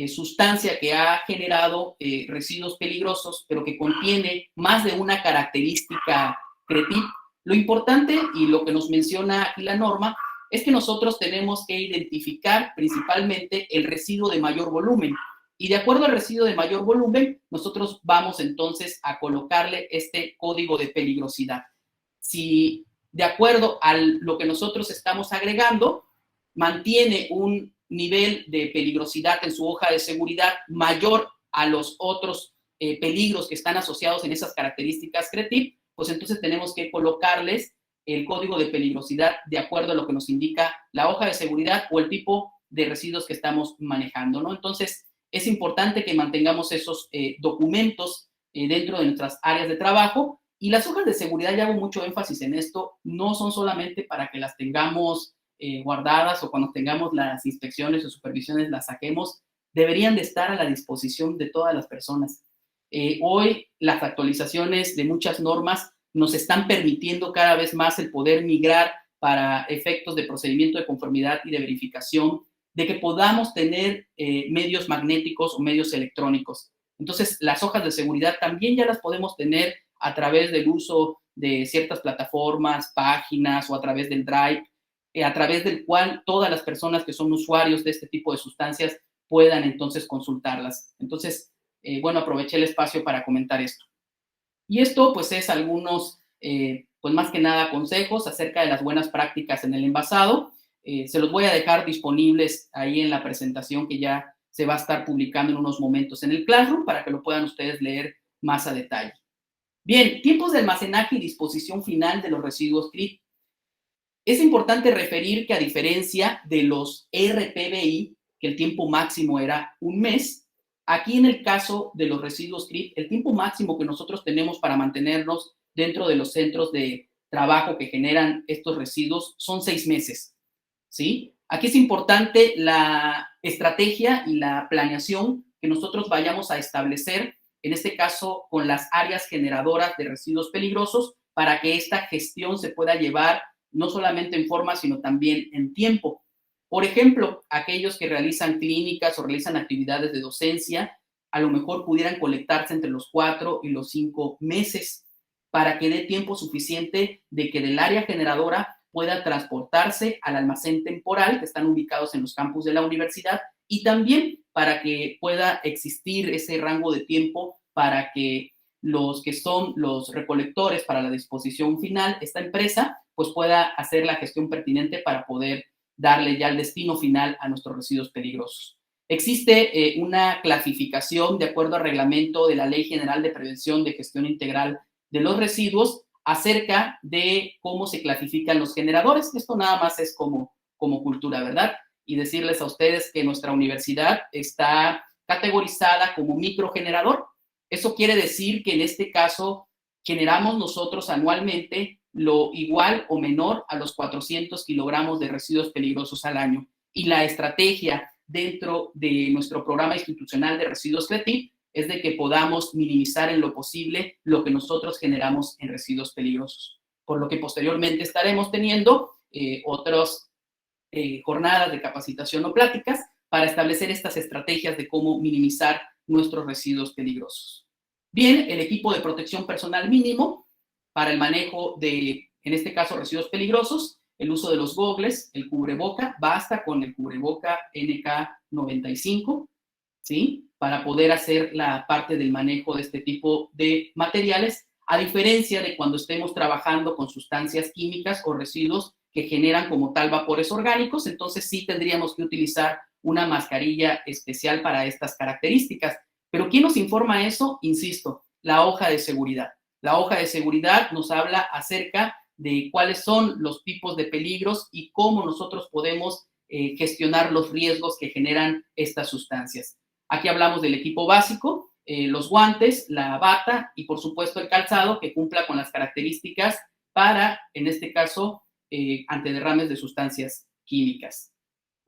sustancia que ha generado residuos peligrosos, pero que contiene más de una característica CRETIP, lo importante y lo que nos menciona aquí la norma es que nosotros tenemos que identificar principalmente el residuo de mayor volumen. Y de acuerdo al residuo de mayor volumen, nosotros vamos entonces a colocarle este código de peligrosidad. Si de acuerdo a lo que nosotros estamos agregando, mantiene un nivel de peligrosidad en su hoja de seguridad mayor a los otros peligros que están asociados en esas características CRETIP, pues entonces tenemos que colocarles el código de peligrosidad de acuerdo a lo que nos indica la hoja de seguridad o el tipo de residuos que estamos manejando, ¿no? Entonces, es importante que mantengamos esos documentos dentro de nuestras áreas de trabajo, y las hojas de seguridad, ya hago mucho énfasis en esto, no son solamente para que las tengamos guardadas o cuando tengamos las inspecciones o supervisiones las saquemos, deberían de estar a la disposición de todas las personas. Hoy las actualizaciones de muchas normas nos están permitiendo cada vez más el poder migrar para efectos de procedimiento de conformidad y de verificación, de que podamos tener medios magnéticos o medios electrónicos. Entonces, las hojas de seguridad también ya las podemos tener a través del uso de ciertas plataformas, páginas o a través del Drive, a través del cual todas las personas que son usuarios de este tipo de sustancias puedan entonces consultarlas. Entonces, bueno, aproveché el espacio para comentar esto. Y esto pues es algunos, pues más que nada consejos acerca de las buenas prácticas en el envasado. Se los voy a dejar disponibles ahí en la presentación que ya se va a estar publicando en unos momentos en el Classroom para que lo puedan ustedes leer más a detalle. Bien, tiempos de almacenaje y disposición final de los residuos CRIT. Es importante referir que a diferencia de los RPBI, que el tiempo máximo era un mes, aquí en el caso de los residuos CRIT, el tiempo máximo que nosotros tenemos para mantenernos dentro de los centros de trabajo que generan estos residuos son 6 meses, ¿sí? Aquí es importante la estrategia y la planeación que nosotros vayamos a establecer, en este caso con las áreas generadoras de residuos peligrosos, para que esta gestión se pueda llevar no solamente en forma, sino también en tiempo. Por ejemplo, aquellos que realizan clínicas o realizan actividades de docencia, a lo mejor pudieran colectarse entre los 4 y los 5 meses para que dé tiempo suficiente de que del área generadora pueda transportarse al almacén temporal que están ubicados en los campus de la universidad, y también para que pueda existir ese rango de tiempo para que los que son los recolectores para la disposición final, esta empresa, pues pueda hacer la gestión pertinente para poder darle ya el destino final a nuestros residuos peligrosos. Existe una clasificación de acuerdo al reglamento de la Ley General de Prevención de Gestión Integral de los Residuos acerca de cómo se clasifican los generadores. Esto nada más es como cultura, ¿verdad? Y decirles a ustedes que nuestra universidad está categorizada como microgenerador. Eso quiere decir que en este caso generamos nosotros anualmente lo igual o menor a los 400 kilogramos de residuos peligrosos al año. Y la estrategia dentro de nuestro programa institucional de residuos CRETIP es de que podamos minimizar en lo posible lo que nosotros generamos en residuos peligrosos. Por lo que posteriormente estaremos teniendo otras jornadas de capacitación o pláticas para establecer estas estrategias de cómo minimizar nuestros residuos peligrosos. Bien, el equipo de protección personal mínimo para el manejo de, en este caso, residuos peligrosos, el uso de los gogles, el cubreboca, basta con el cubreboca NK95, ¿sí? Para poder hacer la parte del manejo de este tipo de materiales, a diferencia de cuando estemos trabajando con sustancias químicas o residuos que generan como tal vapores orgánicos, entonces sí tendríamos que utilizar una mascarilla especial para estas características. Pero ¿quién nos informa eso? Insisto, la hoja de seguridad. La hoja de seguridad nos habla acerca de cuáles son los tipos de peligros y cómo nosotros podemos gestionar los riesgos que generan estas sustancias. Aquí hablamos del equipo básico, los guantes, la bata y por supuesto el calzado que cumpla con las características para, en este caso, antiderrames de sustancias químicas.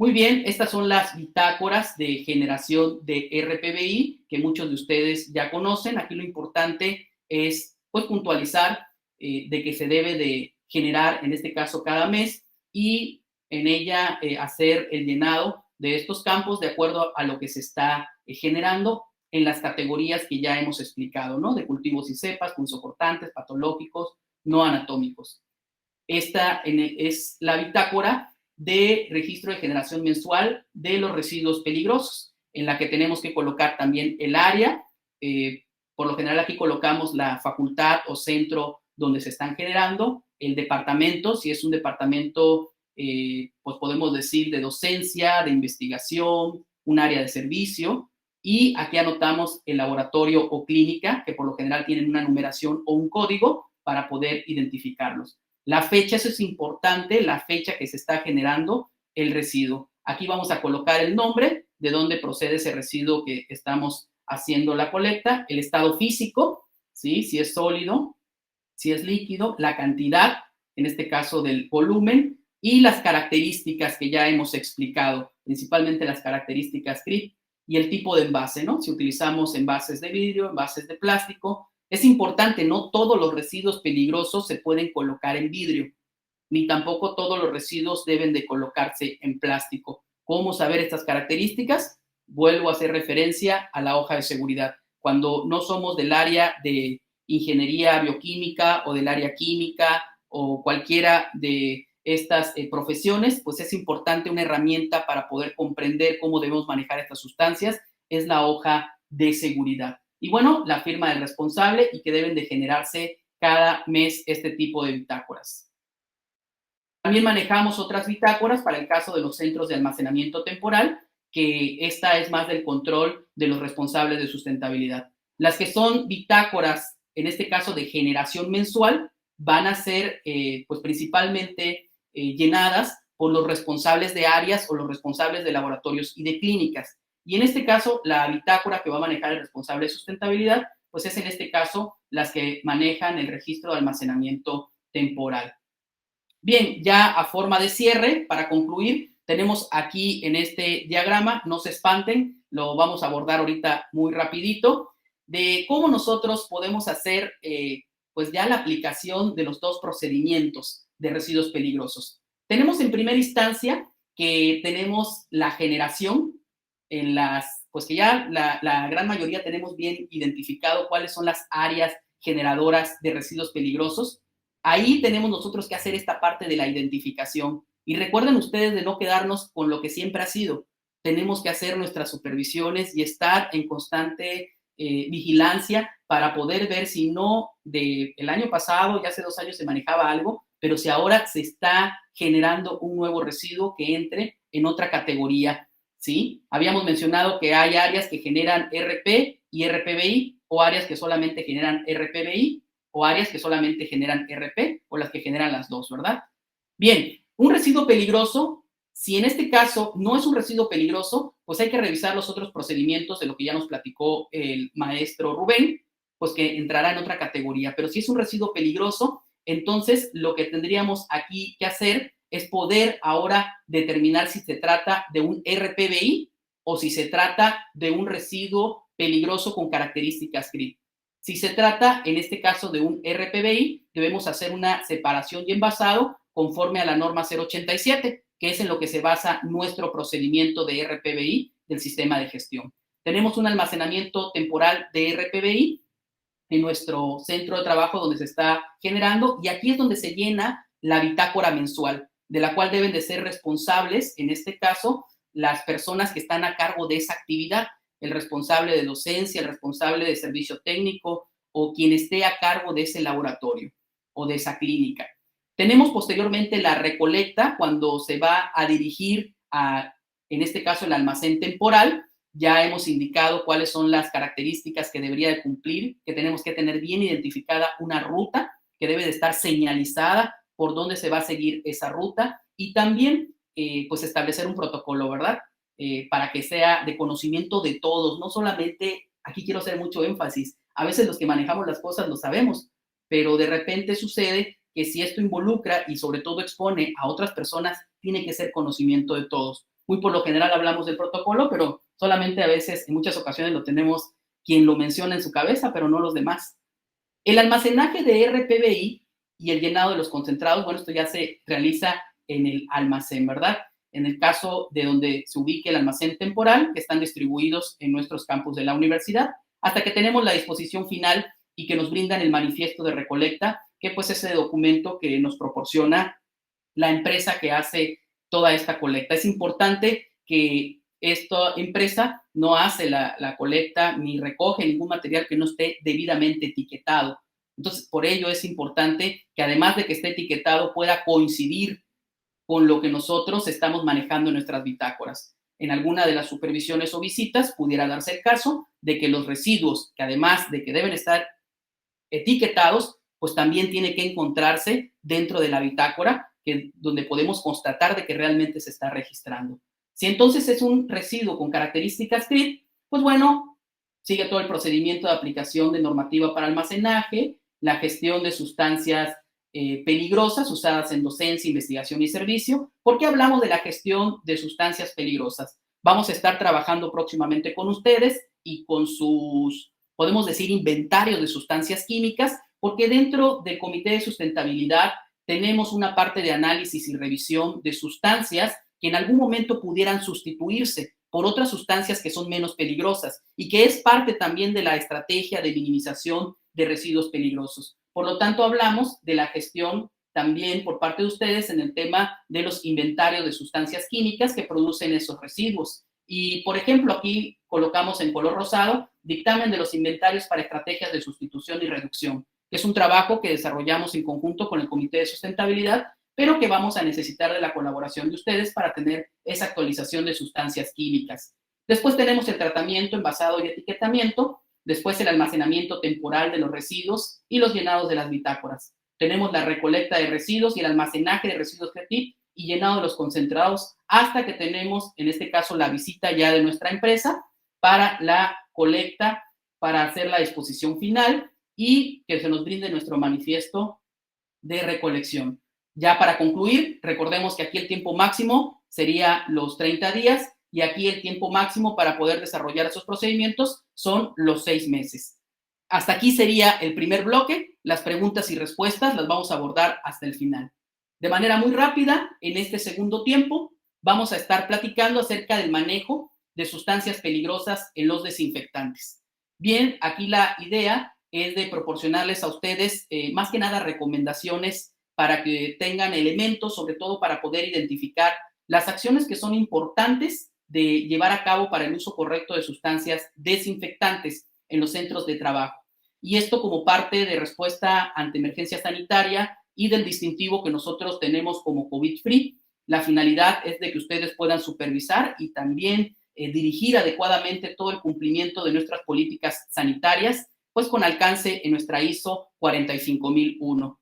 Muy bien, estas son las bitácoras de generación de RPBI que muchos de ustedes ya conocen. Aquí lo importante es pues, puntualizar de que se debe de generar, en este caso, cada mes y en ella hacer el llenado de estos campos de acuerdo a lo que se está generando en las categorías que ya hemos explicado, ¿no? De cultivos y cepas, punzocortantes, patológicos, no anatómicos. Esta es la bitácora de registro de generación mensual de los residuos peligrosos, en la que tenemos que colocar también el área. Por lo general aquí colocamos la facultad o centro donde se están generando, el departamento, si es un departamento, pues podemos decir de docencia, de investigación, un área de servicio, y aquí anotamos el laboratorio o clínica, que por lo general tienen una numeración o un código para poder identificarlos. La fecha, eso es importante, la fecha que se está generando el residuo. Aquí vamos a colocar el nombre, de dónde procede ese residuo que estamos haciendo la colecta, el estado físico, ¿sí? Si es sólido, si es líquido, la cantidad, en este caso del volumen, y las características que ya hemos explicado, principalmente las características CRIP y el tipo de envase, ¿no? Si utilizamos envases de vidrio, envases de plástico. Es importante, no todos los residuos peligrosos se pueden colocar en vidrio, ni tampoco todos los residuos deben de colocarse en plástico. ¿Cómo saber estas características? Vuelvo a hacer referencia a la hoja de seguridad. Cuando no somos del área de ingeniería bioquímica o del área química o cualquiera de estas profesiones, pues es importante una herramienta para poder comprender cómo debemos manejar estas sustancias, es la hoja de seguridad. Y bueno, la firma del responsable y que deben de generarse cada mes este tipo de bitácoras. También manejamos otras bitácoras para el caso de los centros de almacenamiento temporal, que esta es más del control de los responsables de sustentabilidad. Las que son bitácoras, en este caso de generación mensual, van a ser pues principalmente llenadas por los responsables de áreas o los responsables de laboratorios y de clínicas. Y en este caso, la bitácora que va a manejar el responsable de sustentabilidad, pues es en este caso las que manejan el registro de almacenamiento temporal. Bien, ya a forma de cierre, para concluir, tenemos aquí en este diagrama, no se espanten, lo vamos a abordar ahorita muy rapidito, de cómo nosotros podemos hacer pues ya la aplicación de los dos procedimientos de residuos peligrosos. Tenemos en primera instancia que tenemos la generación en las, pues que ya la gran mayoría tenemos bien identificado cuáles son las áreas generadoras de residuos peligrosos. Ahí tenemos nosotros que hacer esta parte de la identificación. Y recuerden ustedes de no quedarnos con lo que siempre ha sido. Tenemos que hacer nuestras supervisiones y estar en constante vigilancia para poder ver si no del año pasado, ya hace 2 años se manejaba algo, pero si ahora se está generando un nuevo residuo que entre en otra categoría, ¿sí? Habíamos mencionado que hay áreas que generan RP y RPBI o áreas que solamente generan RPBI o áreas que solamente generan RP o las que generan las dos, ¿verdad? Bien, un residuo peligroso, si en este caso no es un residuo peligroso, pues hay que revisar los otros procedimientos de lo que ya nos platicó el maestro Rubén, pues que entrará en otra categoría. Pero si es un residuo peligroso, entonces lo que tendríamos aquí que hacer es poder ahora determinar si se trata de un RPBI o si se trata de un residuo peligroso con características CRIP. Si se trata, en este caso, de un RPBI, debemos hacer una separación y envasado conforme a la norma 087, que es en lo que se basa nuestro procedimiento de RPBI del sistema de gestión. Tenemos un almacenamiento temporal de RPBI en nuestro centro de trabajo donde se está generando y aquí es donde se llena la bitácora mensual, de la cual deben de ser responsables, en este caso, las personas que están a cargo de esa actividad, el responsable de docencia, el responsable de servicio técnico o quien esté a cargo de ese laboratorio o de esa clínica. Tenemos posteriormente la recolecta cuando se va a dirigir a, en este caso, el almacén temporal. Ya hemos indicado cuáles son las características que debería de cumplir, que tenemos que tener bien identificada una ruta que debe de estar señalizada por dónde se va a seguir esa ruta y también pues establecer un protocolo, ¿verdad? Para que sea de conocimiento de todos, no solamente, aquí quiero hacer mucho énfasis, a veces los que manejamos las cosas lo sabemos, pero de repente sucede que si esto involucra y sobre todo expone a otras personas, tiene que ser conocimiento de todos. muy por lo general hablamos del protocolo, pero solamente a veces, en muchas ocasiones lo tenemos quien lo menciona en su cabeza, pero no los demás. El almacenaje de RPBI y el llenado de los concentrados, bueno, esto ya se realiza en el almacén, ¿verdad? En el caso de donde se ubique el almacén temporal, que están distribuidos en nuestros campus de la universidad, hasta que tenemos la disposición final y que nos brindan el manifiesto de recolecta, que pues es ese documento que nos proporciona la empresa que hace toda esta colecta. Es importante que esta empresa no hace la colecta ni recoge ningún material que no esté debidamente etiquetado. Entonces, por ello es importante que además de que esté etiquetado, pueda coincidir con lo que nosotros estamos manejando en nuestras bitácoras. En alguna de las supervisiones o visitas pudiera darse el caso de que los residuos, que además de que deben estar etiquetados, pues también tiene que encontrarse dentro de la bitácora, donde podemos constatar de que realmente se está registrando. Si entonces es un residuo con características CRIT, pues bueno, sigue todo el procedimiento de aplicación de normativa para almacenaje, la gestión de sustancias peligrosas usadas en docencia, investigación y servicio. ¿Por qué hablamos de la gestión de sustancias peligrosas? Vamos a estar trabajando próximamente con ustedes y con sus, podemos decir, inventarios de sustancias químicas, porque dentro del Comité de Sustentabilidad tenemos una parte de análisis y revisión de sustancias que en algún momento pudieran sustituirse por otras sustancias que son menos peligrosas y que es parte también de la estrategia de minimización de residuos peligrosos. Por lo tanto, hablamos de la gestión también por parte de ustedes en el tema de los inventarios de sustancias químicas que producen esos residuos. Y, por ejemplo, aquí colocamos en color rosado dictamen de los inventarios para estrategias de sustitución y reducción, que es un trabajo que desarrollamos en conjunto con el Comité de Sustentabilidad, pero que vamos a necesitar de la colaboración de ustedes para tener esa actualización de sustancias químicas. Después tenemos el tratamiento, envasado y etiquetamiento, después el almacenamiento temporal de los residuos y los llenados de las bitácoras. Tenemos la recolecta de residuos y el almacenaje de residuos CRETIP y llenado de los concentrados hasta que tenemos, en este caso, la visita ya de nuestra empresa para la colecta, para hacer la disposición final y que se nos brinde nuestro manifiesto de recolección. Ya para concluir, recordemos que aquí el tiempo máximo sería los 30 días y aquí el tiempo máximo para poder desarrollar esos procedimientos son los 6 meses. Hasta aquí sería el primer bloque. Las preguntas y respuestas las vamos a abordar hasta el final. De manera muy rápida, en este segundo tiempo, vamos a estar platicando acerca del manejo de sustancias peligrosas en los desinfectantes. Bien, aquí la idea es de proporcionarles a ustedes más que nada recomendaciones para que tengan elementos, sobre todo para poder identificar las acciones que son importantes de llevar a cabo para el uso correcto de sustancias desinfectantes en los centros de trabajo. Y esto como parte de respuesta ante emergencia sanitaria y del distintivo que nosotros tenemos como COVID Free. La finalidad es de que ustedes puedan supervisar y también dirigir adecuadamente todo el cumplimiento de nuestras políticas sanitarias, pues con alcance en nuestra ISO 45001.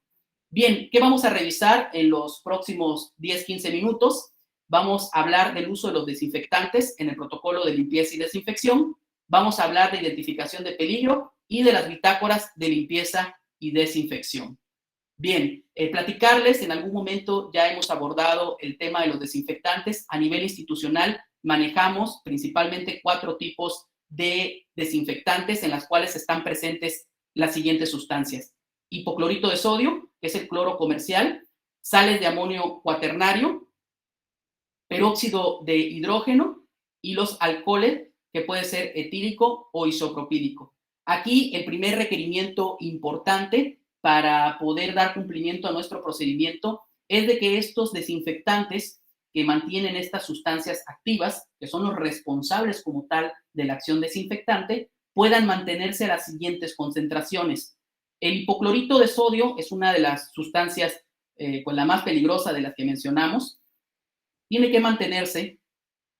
Bien, ¿qué vamos a revisar en los próximos 10-15 minutos? Vamos a hablar del uso de los desinfectantes en el protocolo de limpieza y desinfección. Vamos a hablar de identificación de peligro y de las bitácoras de limpieza y desinfección. Bien, platicarles, en algún momento ya hemos abordado el tema de los desinfectantes. A nivel institucional manejamos principalmente 4 tipos de desinfectantes en las cuales están presentes las siguientes sustancias. Hipoclorito de sodio, que es el cloro comercial, sales de amonio cuaternario, peróxido de hidrógeno y los alcoholes, que puede ser etílico o isopropílico. Aquí el primer requerimiento importante para poder dar cumplimiento a nuestro procedimiento es de que estos desinfectantes que mantienen estas sustancias activas, que son los responsables como tal de la acción desinfectante, puedan mantenerse a las siguientes concentraciones. El hipoclorito de sodio es una de las sustancias pues la más peligrosa de las que mencionamos. Tiene que mantenerse,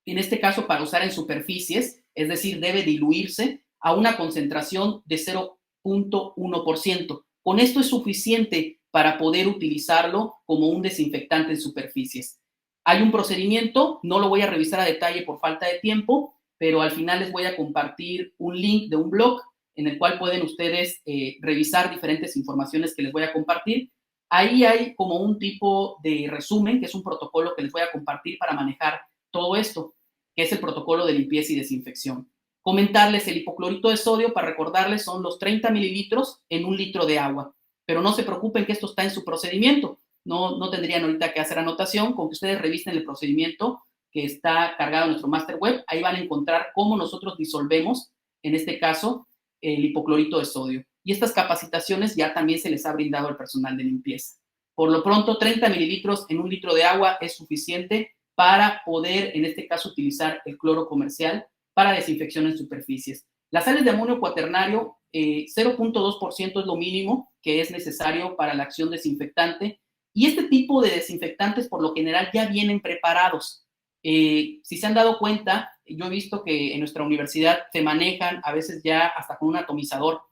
en este caso para usar en superficies, es decir, debe diluirse a una concentración de 0.1%. Con esto es suficiente para poder utilizarlo como un desinfectante en superficies. Hay un procedimiento, no lo voy a revisar a detalle por falta de tiempo, pero al final les voy a compartir un link de un blog en el cual pueden ustedes revisar diferentes informaciones que les voy a compartir. Ahí hay como un tipo de resumen, que es un protocolo que les voy a compartir para manejar todo esto, que es el protocolo de limpieza y desinfección. Comentarles el hipoclorito de sodio, para recordarles, son los 30 mililitros en 1 litro de agua. Pero no se preocupen que esto está en su procedimiento. No tendrían ahorita que hacer anotación, con que ustedes revisen el procedimiento que está cargado en nuestro Master Web. Ahí van a encontrar cómo nosotros disolvemos, en este caso, el hipoclorito de sodio. Y estas capacitaciones ya también se les ha brindado al personal de limpieza. Por lo pronto, 30 mililitros en 1 litro de agua es suficiente para poder, en este caso, utilizar el cloro comercial para desinfección en superficies. Las sales de amonio cuaternario, 0.2% es lo mínimo que es necesario para la acción desinfectante. Y este tipo de desinfectantes, por lo general, ya vienen preparados. Si se han dado cuenta, yo he visto que en nuestra universidad se manejan a veces ya hasta con un atomizador.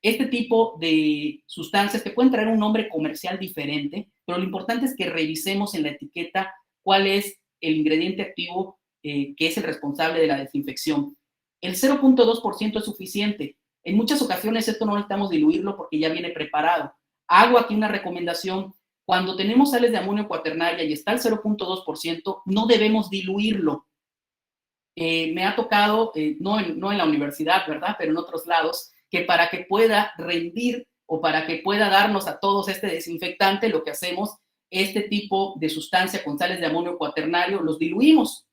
Este tipo de sustancias que pueden traer un nombre comercial diferente, pero lo importante es que revisemos en la etiqueta cuál es el ingrediente activo que es el responsable de la desinfección. El 0.2% es suficiente. En muchas ocasiones esto no necesitamos diluirlo porque ya viene preparado. Hago aquí una recomendación. Cuando tenemos sales de amonio cuaternaria y está el 0.2%, no debemos diluirlo. Me ha tocado, no en la universidad, ¿verdad? Pero en otros lados, que para que pueda rendir o para que pueda darnos a todos este desinfectante, lo que hacemos, este tipo de sustancia con sales de amonio cuaternario, los diluimos.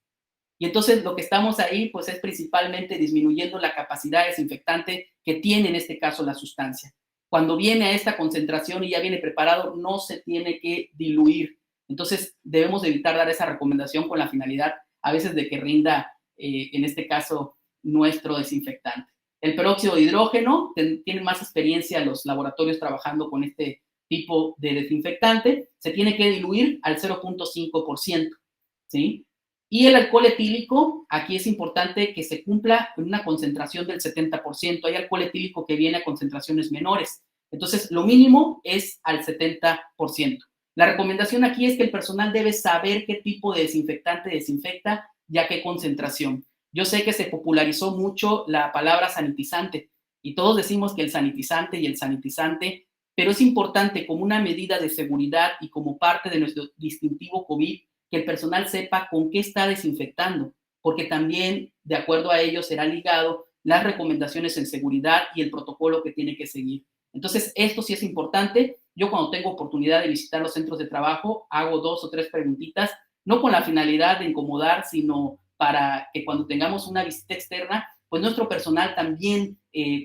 Y entonces lo que estamos ahí, pues es principalmente disminuyendo la capacidad desinfectante que tiene en este caso la sustancia. Cuando viene a esta concentración y ya viene preparado, no se tiene que diluir. Entonces debemos evitar dar esa recomendación con la finalidad a veces de que rinda, en este caso, nuestro desinfectante. El peróxido de hidrógeno, tienen más experiencia los laboratorios trabajando con este tipo de desinfectante, se tiene que diluir al 0.5%, ¿sí? Y el alcohol etílico, aquí es importante que se cumpla en una concentración del 70%. Hay alcohol etílico que viene a concentraciones menores. Entonces, lo mínimo es al 70%. La recomendación aquí es que el personal debe saber qué tipo de desinfectante desinfecta y a qué concentración. Yo sé que se popularizó mucho la palabra sanitizante y todos decimos que el sanitizante y el sanitizante, pero es importante como una medida de seguridad y como parte de nuestro distintivo COVID que el personal sepa con qué está desinfectando, porque también de acuerdo a ello será ligado las recomendaciones en seguridad y el protocolo que tiene que seguir. Entonces, esto sí es importante. Yo cuando tengo oportunidad de visitar los centros de trabajo, hago 2 o 3 preguntitas, no con la finalidad de incomodar, sino para que cuando tengamos una visita externa, pues nuestro personal también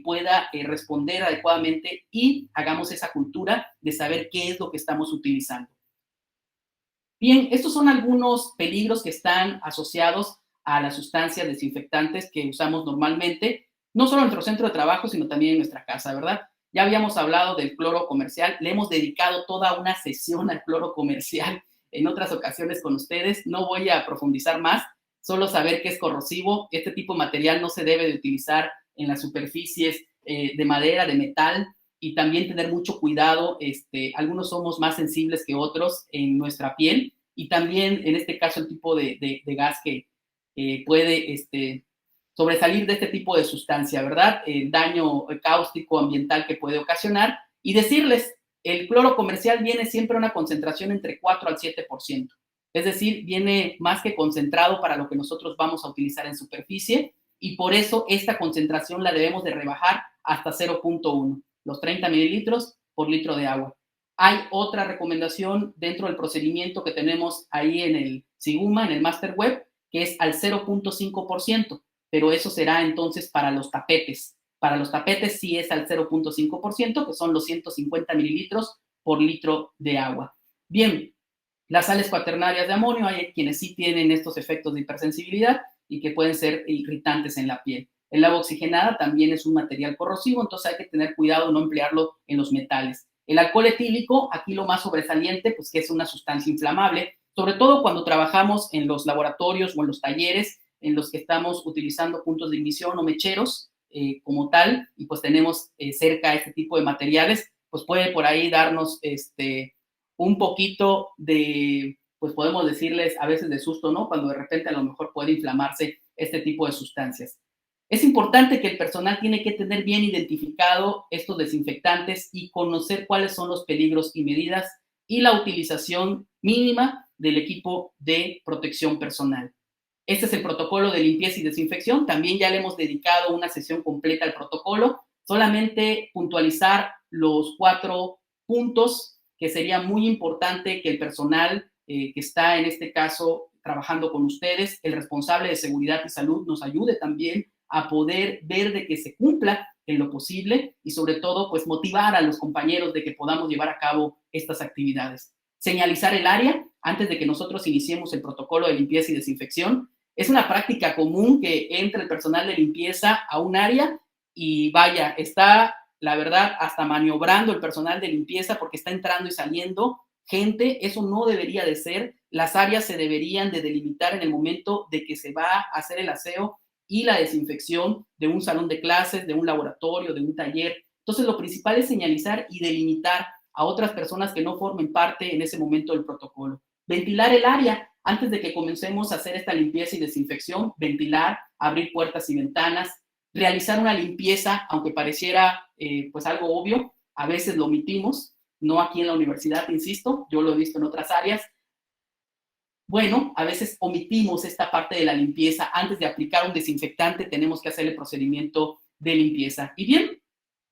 pueda responder adecuadamente y hagamos esa cultura de saber qué es lo que estamos utilizando. Bien, estos son algunos peligros que están asociados a las sustancias desinfectantes que usamos normalmente, no solo en nuestro centro de trabajo, sino también en nuestra casa, ¿verdad? Ya habíamos hablado del cloro comercial, le hemos dedicado toda una sesión al cloro comercial en otras ocasiones con ustedes, no voy a profundizar más, solo saber que es corrosivo, este tipo de material no se debe de utilizar en las superficies de madera, de metal, y también tener mucho cuidado, algunos somos más sensibles que otros en nuestra piel y también en este caso el tipo de gas que puede sobresalir de este tipo de sustancia, ¿verdad? El daño cáustico ambiental que puede ocasionar y decirles, el cloro comercial viene siempre a una concentración entre 4 al 7%, es decir, viene más que concentrado para lo que nosotros vamos a utilizar en superficie y por eso esta concentración la debemos de rebajar hasta 0.1. Los 30 mililitros por litro de agua. Hay otra recomendación dentro del procedimiento que tenemos ahí en el SIGUMA, en el Master Web, que es al 0.5%, pero eso será entonces para los tapetes. Para los tapetes sí es al 0.5%, que son los 150 mililitros por litro de agua. Bien, las sales cuaternarias de amonio, hay quienes sí tienen estos efectos de hipersensibilidad y que pueden ser irritantes en la piel. El agua oxigenada también es un material corrosivo, entonces hay que tener cuidado de no emplearlo en los metales. El alcohol etílico, aquí lo más sobresaliente, pues que es una sustancia inflamable, sobre todo cuando trabajamos en los laboratorios o en los talleres en los que estamos utilizando puntos de ignición o mecheros como tal, y pues tenemos cerca este tipo de materiales, pues puede por ahí darnos un poquito de, pues podemos decirles a veces de susto, ¿no? Cuando de repente a lo mejor puede inflamarse este tipo de sustancias. Es importante que el personal tiene que tener bien identificado estos desinfectantes y conocer cuáles son los peligros y medidas y la utilización mínima del equipo de protección personal. Este es el protocolo de limpieza y desinfección. También ya le hemos dedicado una sesión completa al protocolo. Solamente puntualizar los 4 puntos que sería muy importante que el personal que está en este caso trabajando con ustedes, el responsable de seguridad y salud, nos ayude también a poder ver de que se cumpla en lo posible y sobre todo pues motivar a los compañeros de que podamos llevar a cabo estas actividades. Señalizar el área antes de que nosotros iniciemos el protocolo de limpieza y desinfección. Es una práctica común que entre el personal de limpieza a un área y vaya, está la verdad hasta maniobrando el personal de limpieza porque está entrando y saliendo gente. Eso no debería de ser. Las áreas se deberían de delimitar en el momento de que se va a hacer el aseo y la desinfección de un salón de clases, de un laboratorio, de un taller. Entonces, lo principal es señalizar y delimitar a otras personas que no formen parte en ese momento del protocolo. Ventilar el área antes de que comencemos a hacer esta limpieza y desinfección, ventilar, abrir puertas y ventanas, realizar una limpieza, aunque pareciera pues algo obvio, a veces lo omitimos, no aquí en la universidad, insisto, yo lo he visto en otras áreas. Bueno, a veces omitimos esta parte de la limpieza. Antes de aplicar un desinfectante, tenemos que hacer el procedimiento de limpieza. Y bien,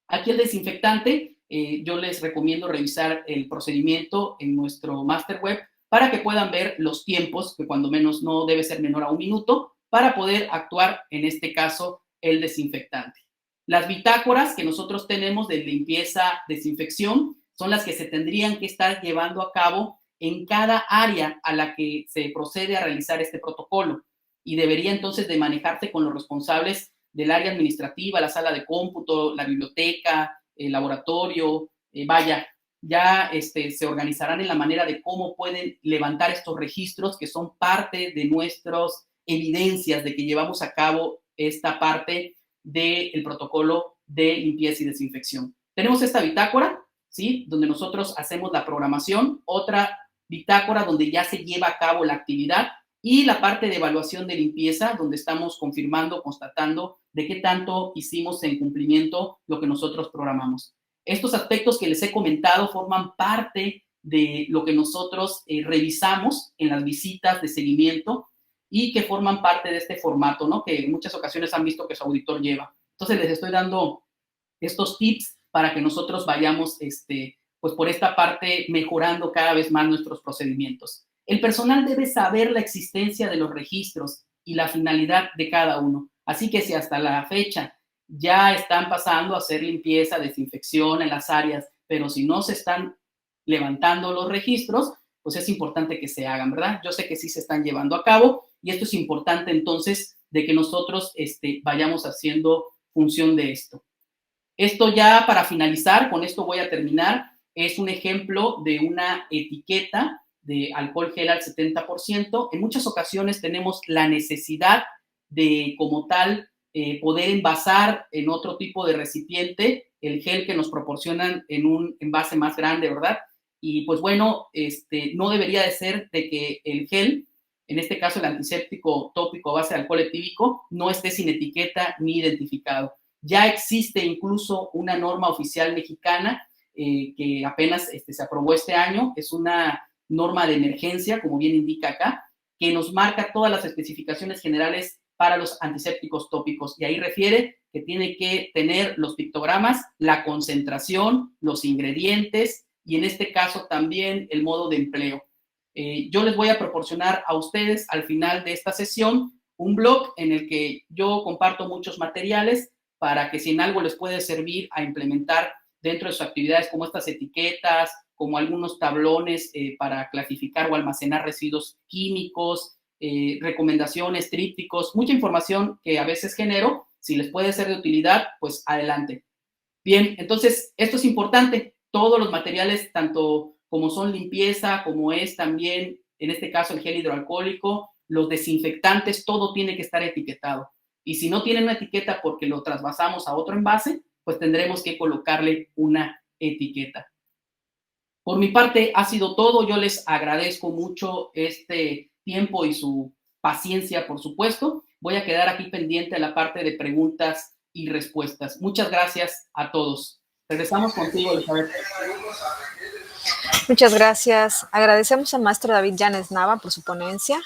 aquí el desinfectante, yo les recomiendo revisar el procedimiento en nuestro máster web para que puedan ver los tiempos, que cuando menos no debe ser menor a 1 minuto, para poder actuar, en este caso, el desinfectante. Las bitácoras que nosotros tenemos de limpieza, desinfección, son las que se tendrían que estar llevando a cabo en cada área a la que se procede a realizar este protocolo y debería entonces de manejarse con los responsables del área administrativa, la sala de cómputo, la biblioteca, el laboratorio, vaya, ya se organizarán en la manera de cómo pueden levantar estos registros que son parte de nuestras evidencias de que llevamos a cabo esta parte del protocolo de limpieza y desinfección. Tenemos esta bitácora, ¿sí? Donde nosotros hacemos la programación, otra bitácora donde ya se lleva a cabo la actividad y la parte de evaluación de limpieza donde estamos confirmando, constatando de qué tanto hicimos en cumplimiento lo que nosotros programamos. Estos aspectos que les he comentado forman parte de lo que nosotros revisamos en las visitas de seguimiento y que forman parte de este formato, ¿no? Que en muchas ocasiones han visto que su auditor lleva. Entonces les estoy dando estos tips para que nosotros vayamos pues por esta parte mejorando cada vez más nuestros procedimientos. El personal debe saber la existencia de los registros y la finalidad de cada uno. Así que si hasta la fecha ya están pasando a hacer limpieza, desinfección en las áreas, pero si no se están levantando los registros, pues es importante que se hagan, ¿verdad? Yo sé que sí se están llevando a cabo y esto es importante entonces de que nosotros vayamos haciendo función de esto. Esto ya para finalizar, con esto voy a terminar, es un ejemplo de una etiqueta de alcohol gel al 70%. En muchas ocasiones tenemos la necesidad de, como tal, poder envasar en otro tipo de recipiente el gel que nos proporcionan en un envase más grande, ¿verdad? Y pues bueno, no debería de ser de que el gel, en este caso el antiséptico tópico a base de alcohol etílico, no esté sin etiqueta ni identificado. Ya existe incluso una norma oficial mexicana que apenas se aprobó este año, es una norma de emergencia, como bien indica acá, que nos marca todas las especificaciones generales para los antisépticos tópicos. Y ahí refiere que tiene que tener los pictogramas, la concentración, los ingredientes y en este caso también el modo de empleo. Yo les voy a proporcionar a ustedes al final de esta sesión un blog en el que yo comparto muchos materiales para que si en algo les puede servir a implementar dentro de sus actividades como estas etiquetas, como algunos tablones para clasificar o almacenar residuos químicos, recomendaciones, trípticos, mucha información que a veces genero. Si les puede ser de utilidad, pues adelante. Bien, entonces esto es importante. Todos los materiales, tanto como son limpieza, como es también, en este caso, el gel hidroalcohólico, los desinfectantes, todo tiene que estar etiquetado. Y si no tienen una etiqueta porque lo trasvasamos a otro envase, pues tendremos que colocarle una etiqueta. Por mi parte ha sido todo. Yo les agradezco mucho este tiempo y su paciencia, por supuesto. Voy a quedar aquí pendiente a la parte de preguntas y respuestas. Muchas gracias a todos. Regresamos contigo, Elizabeth. Muchas gracias. Agradecemos al maestro David Llanes Nava por su ponencia.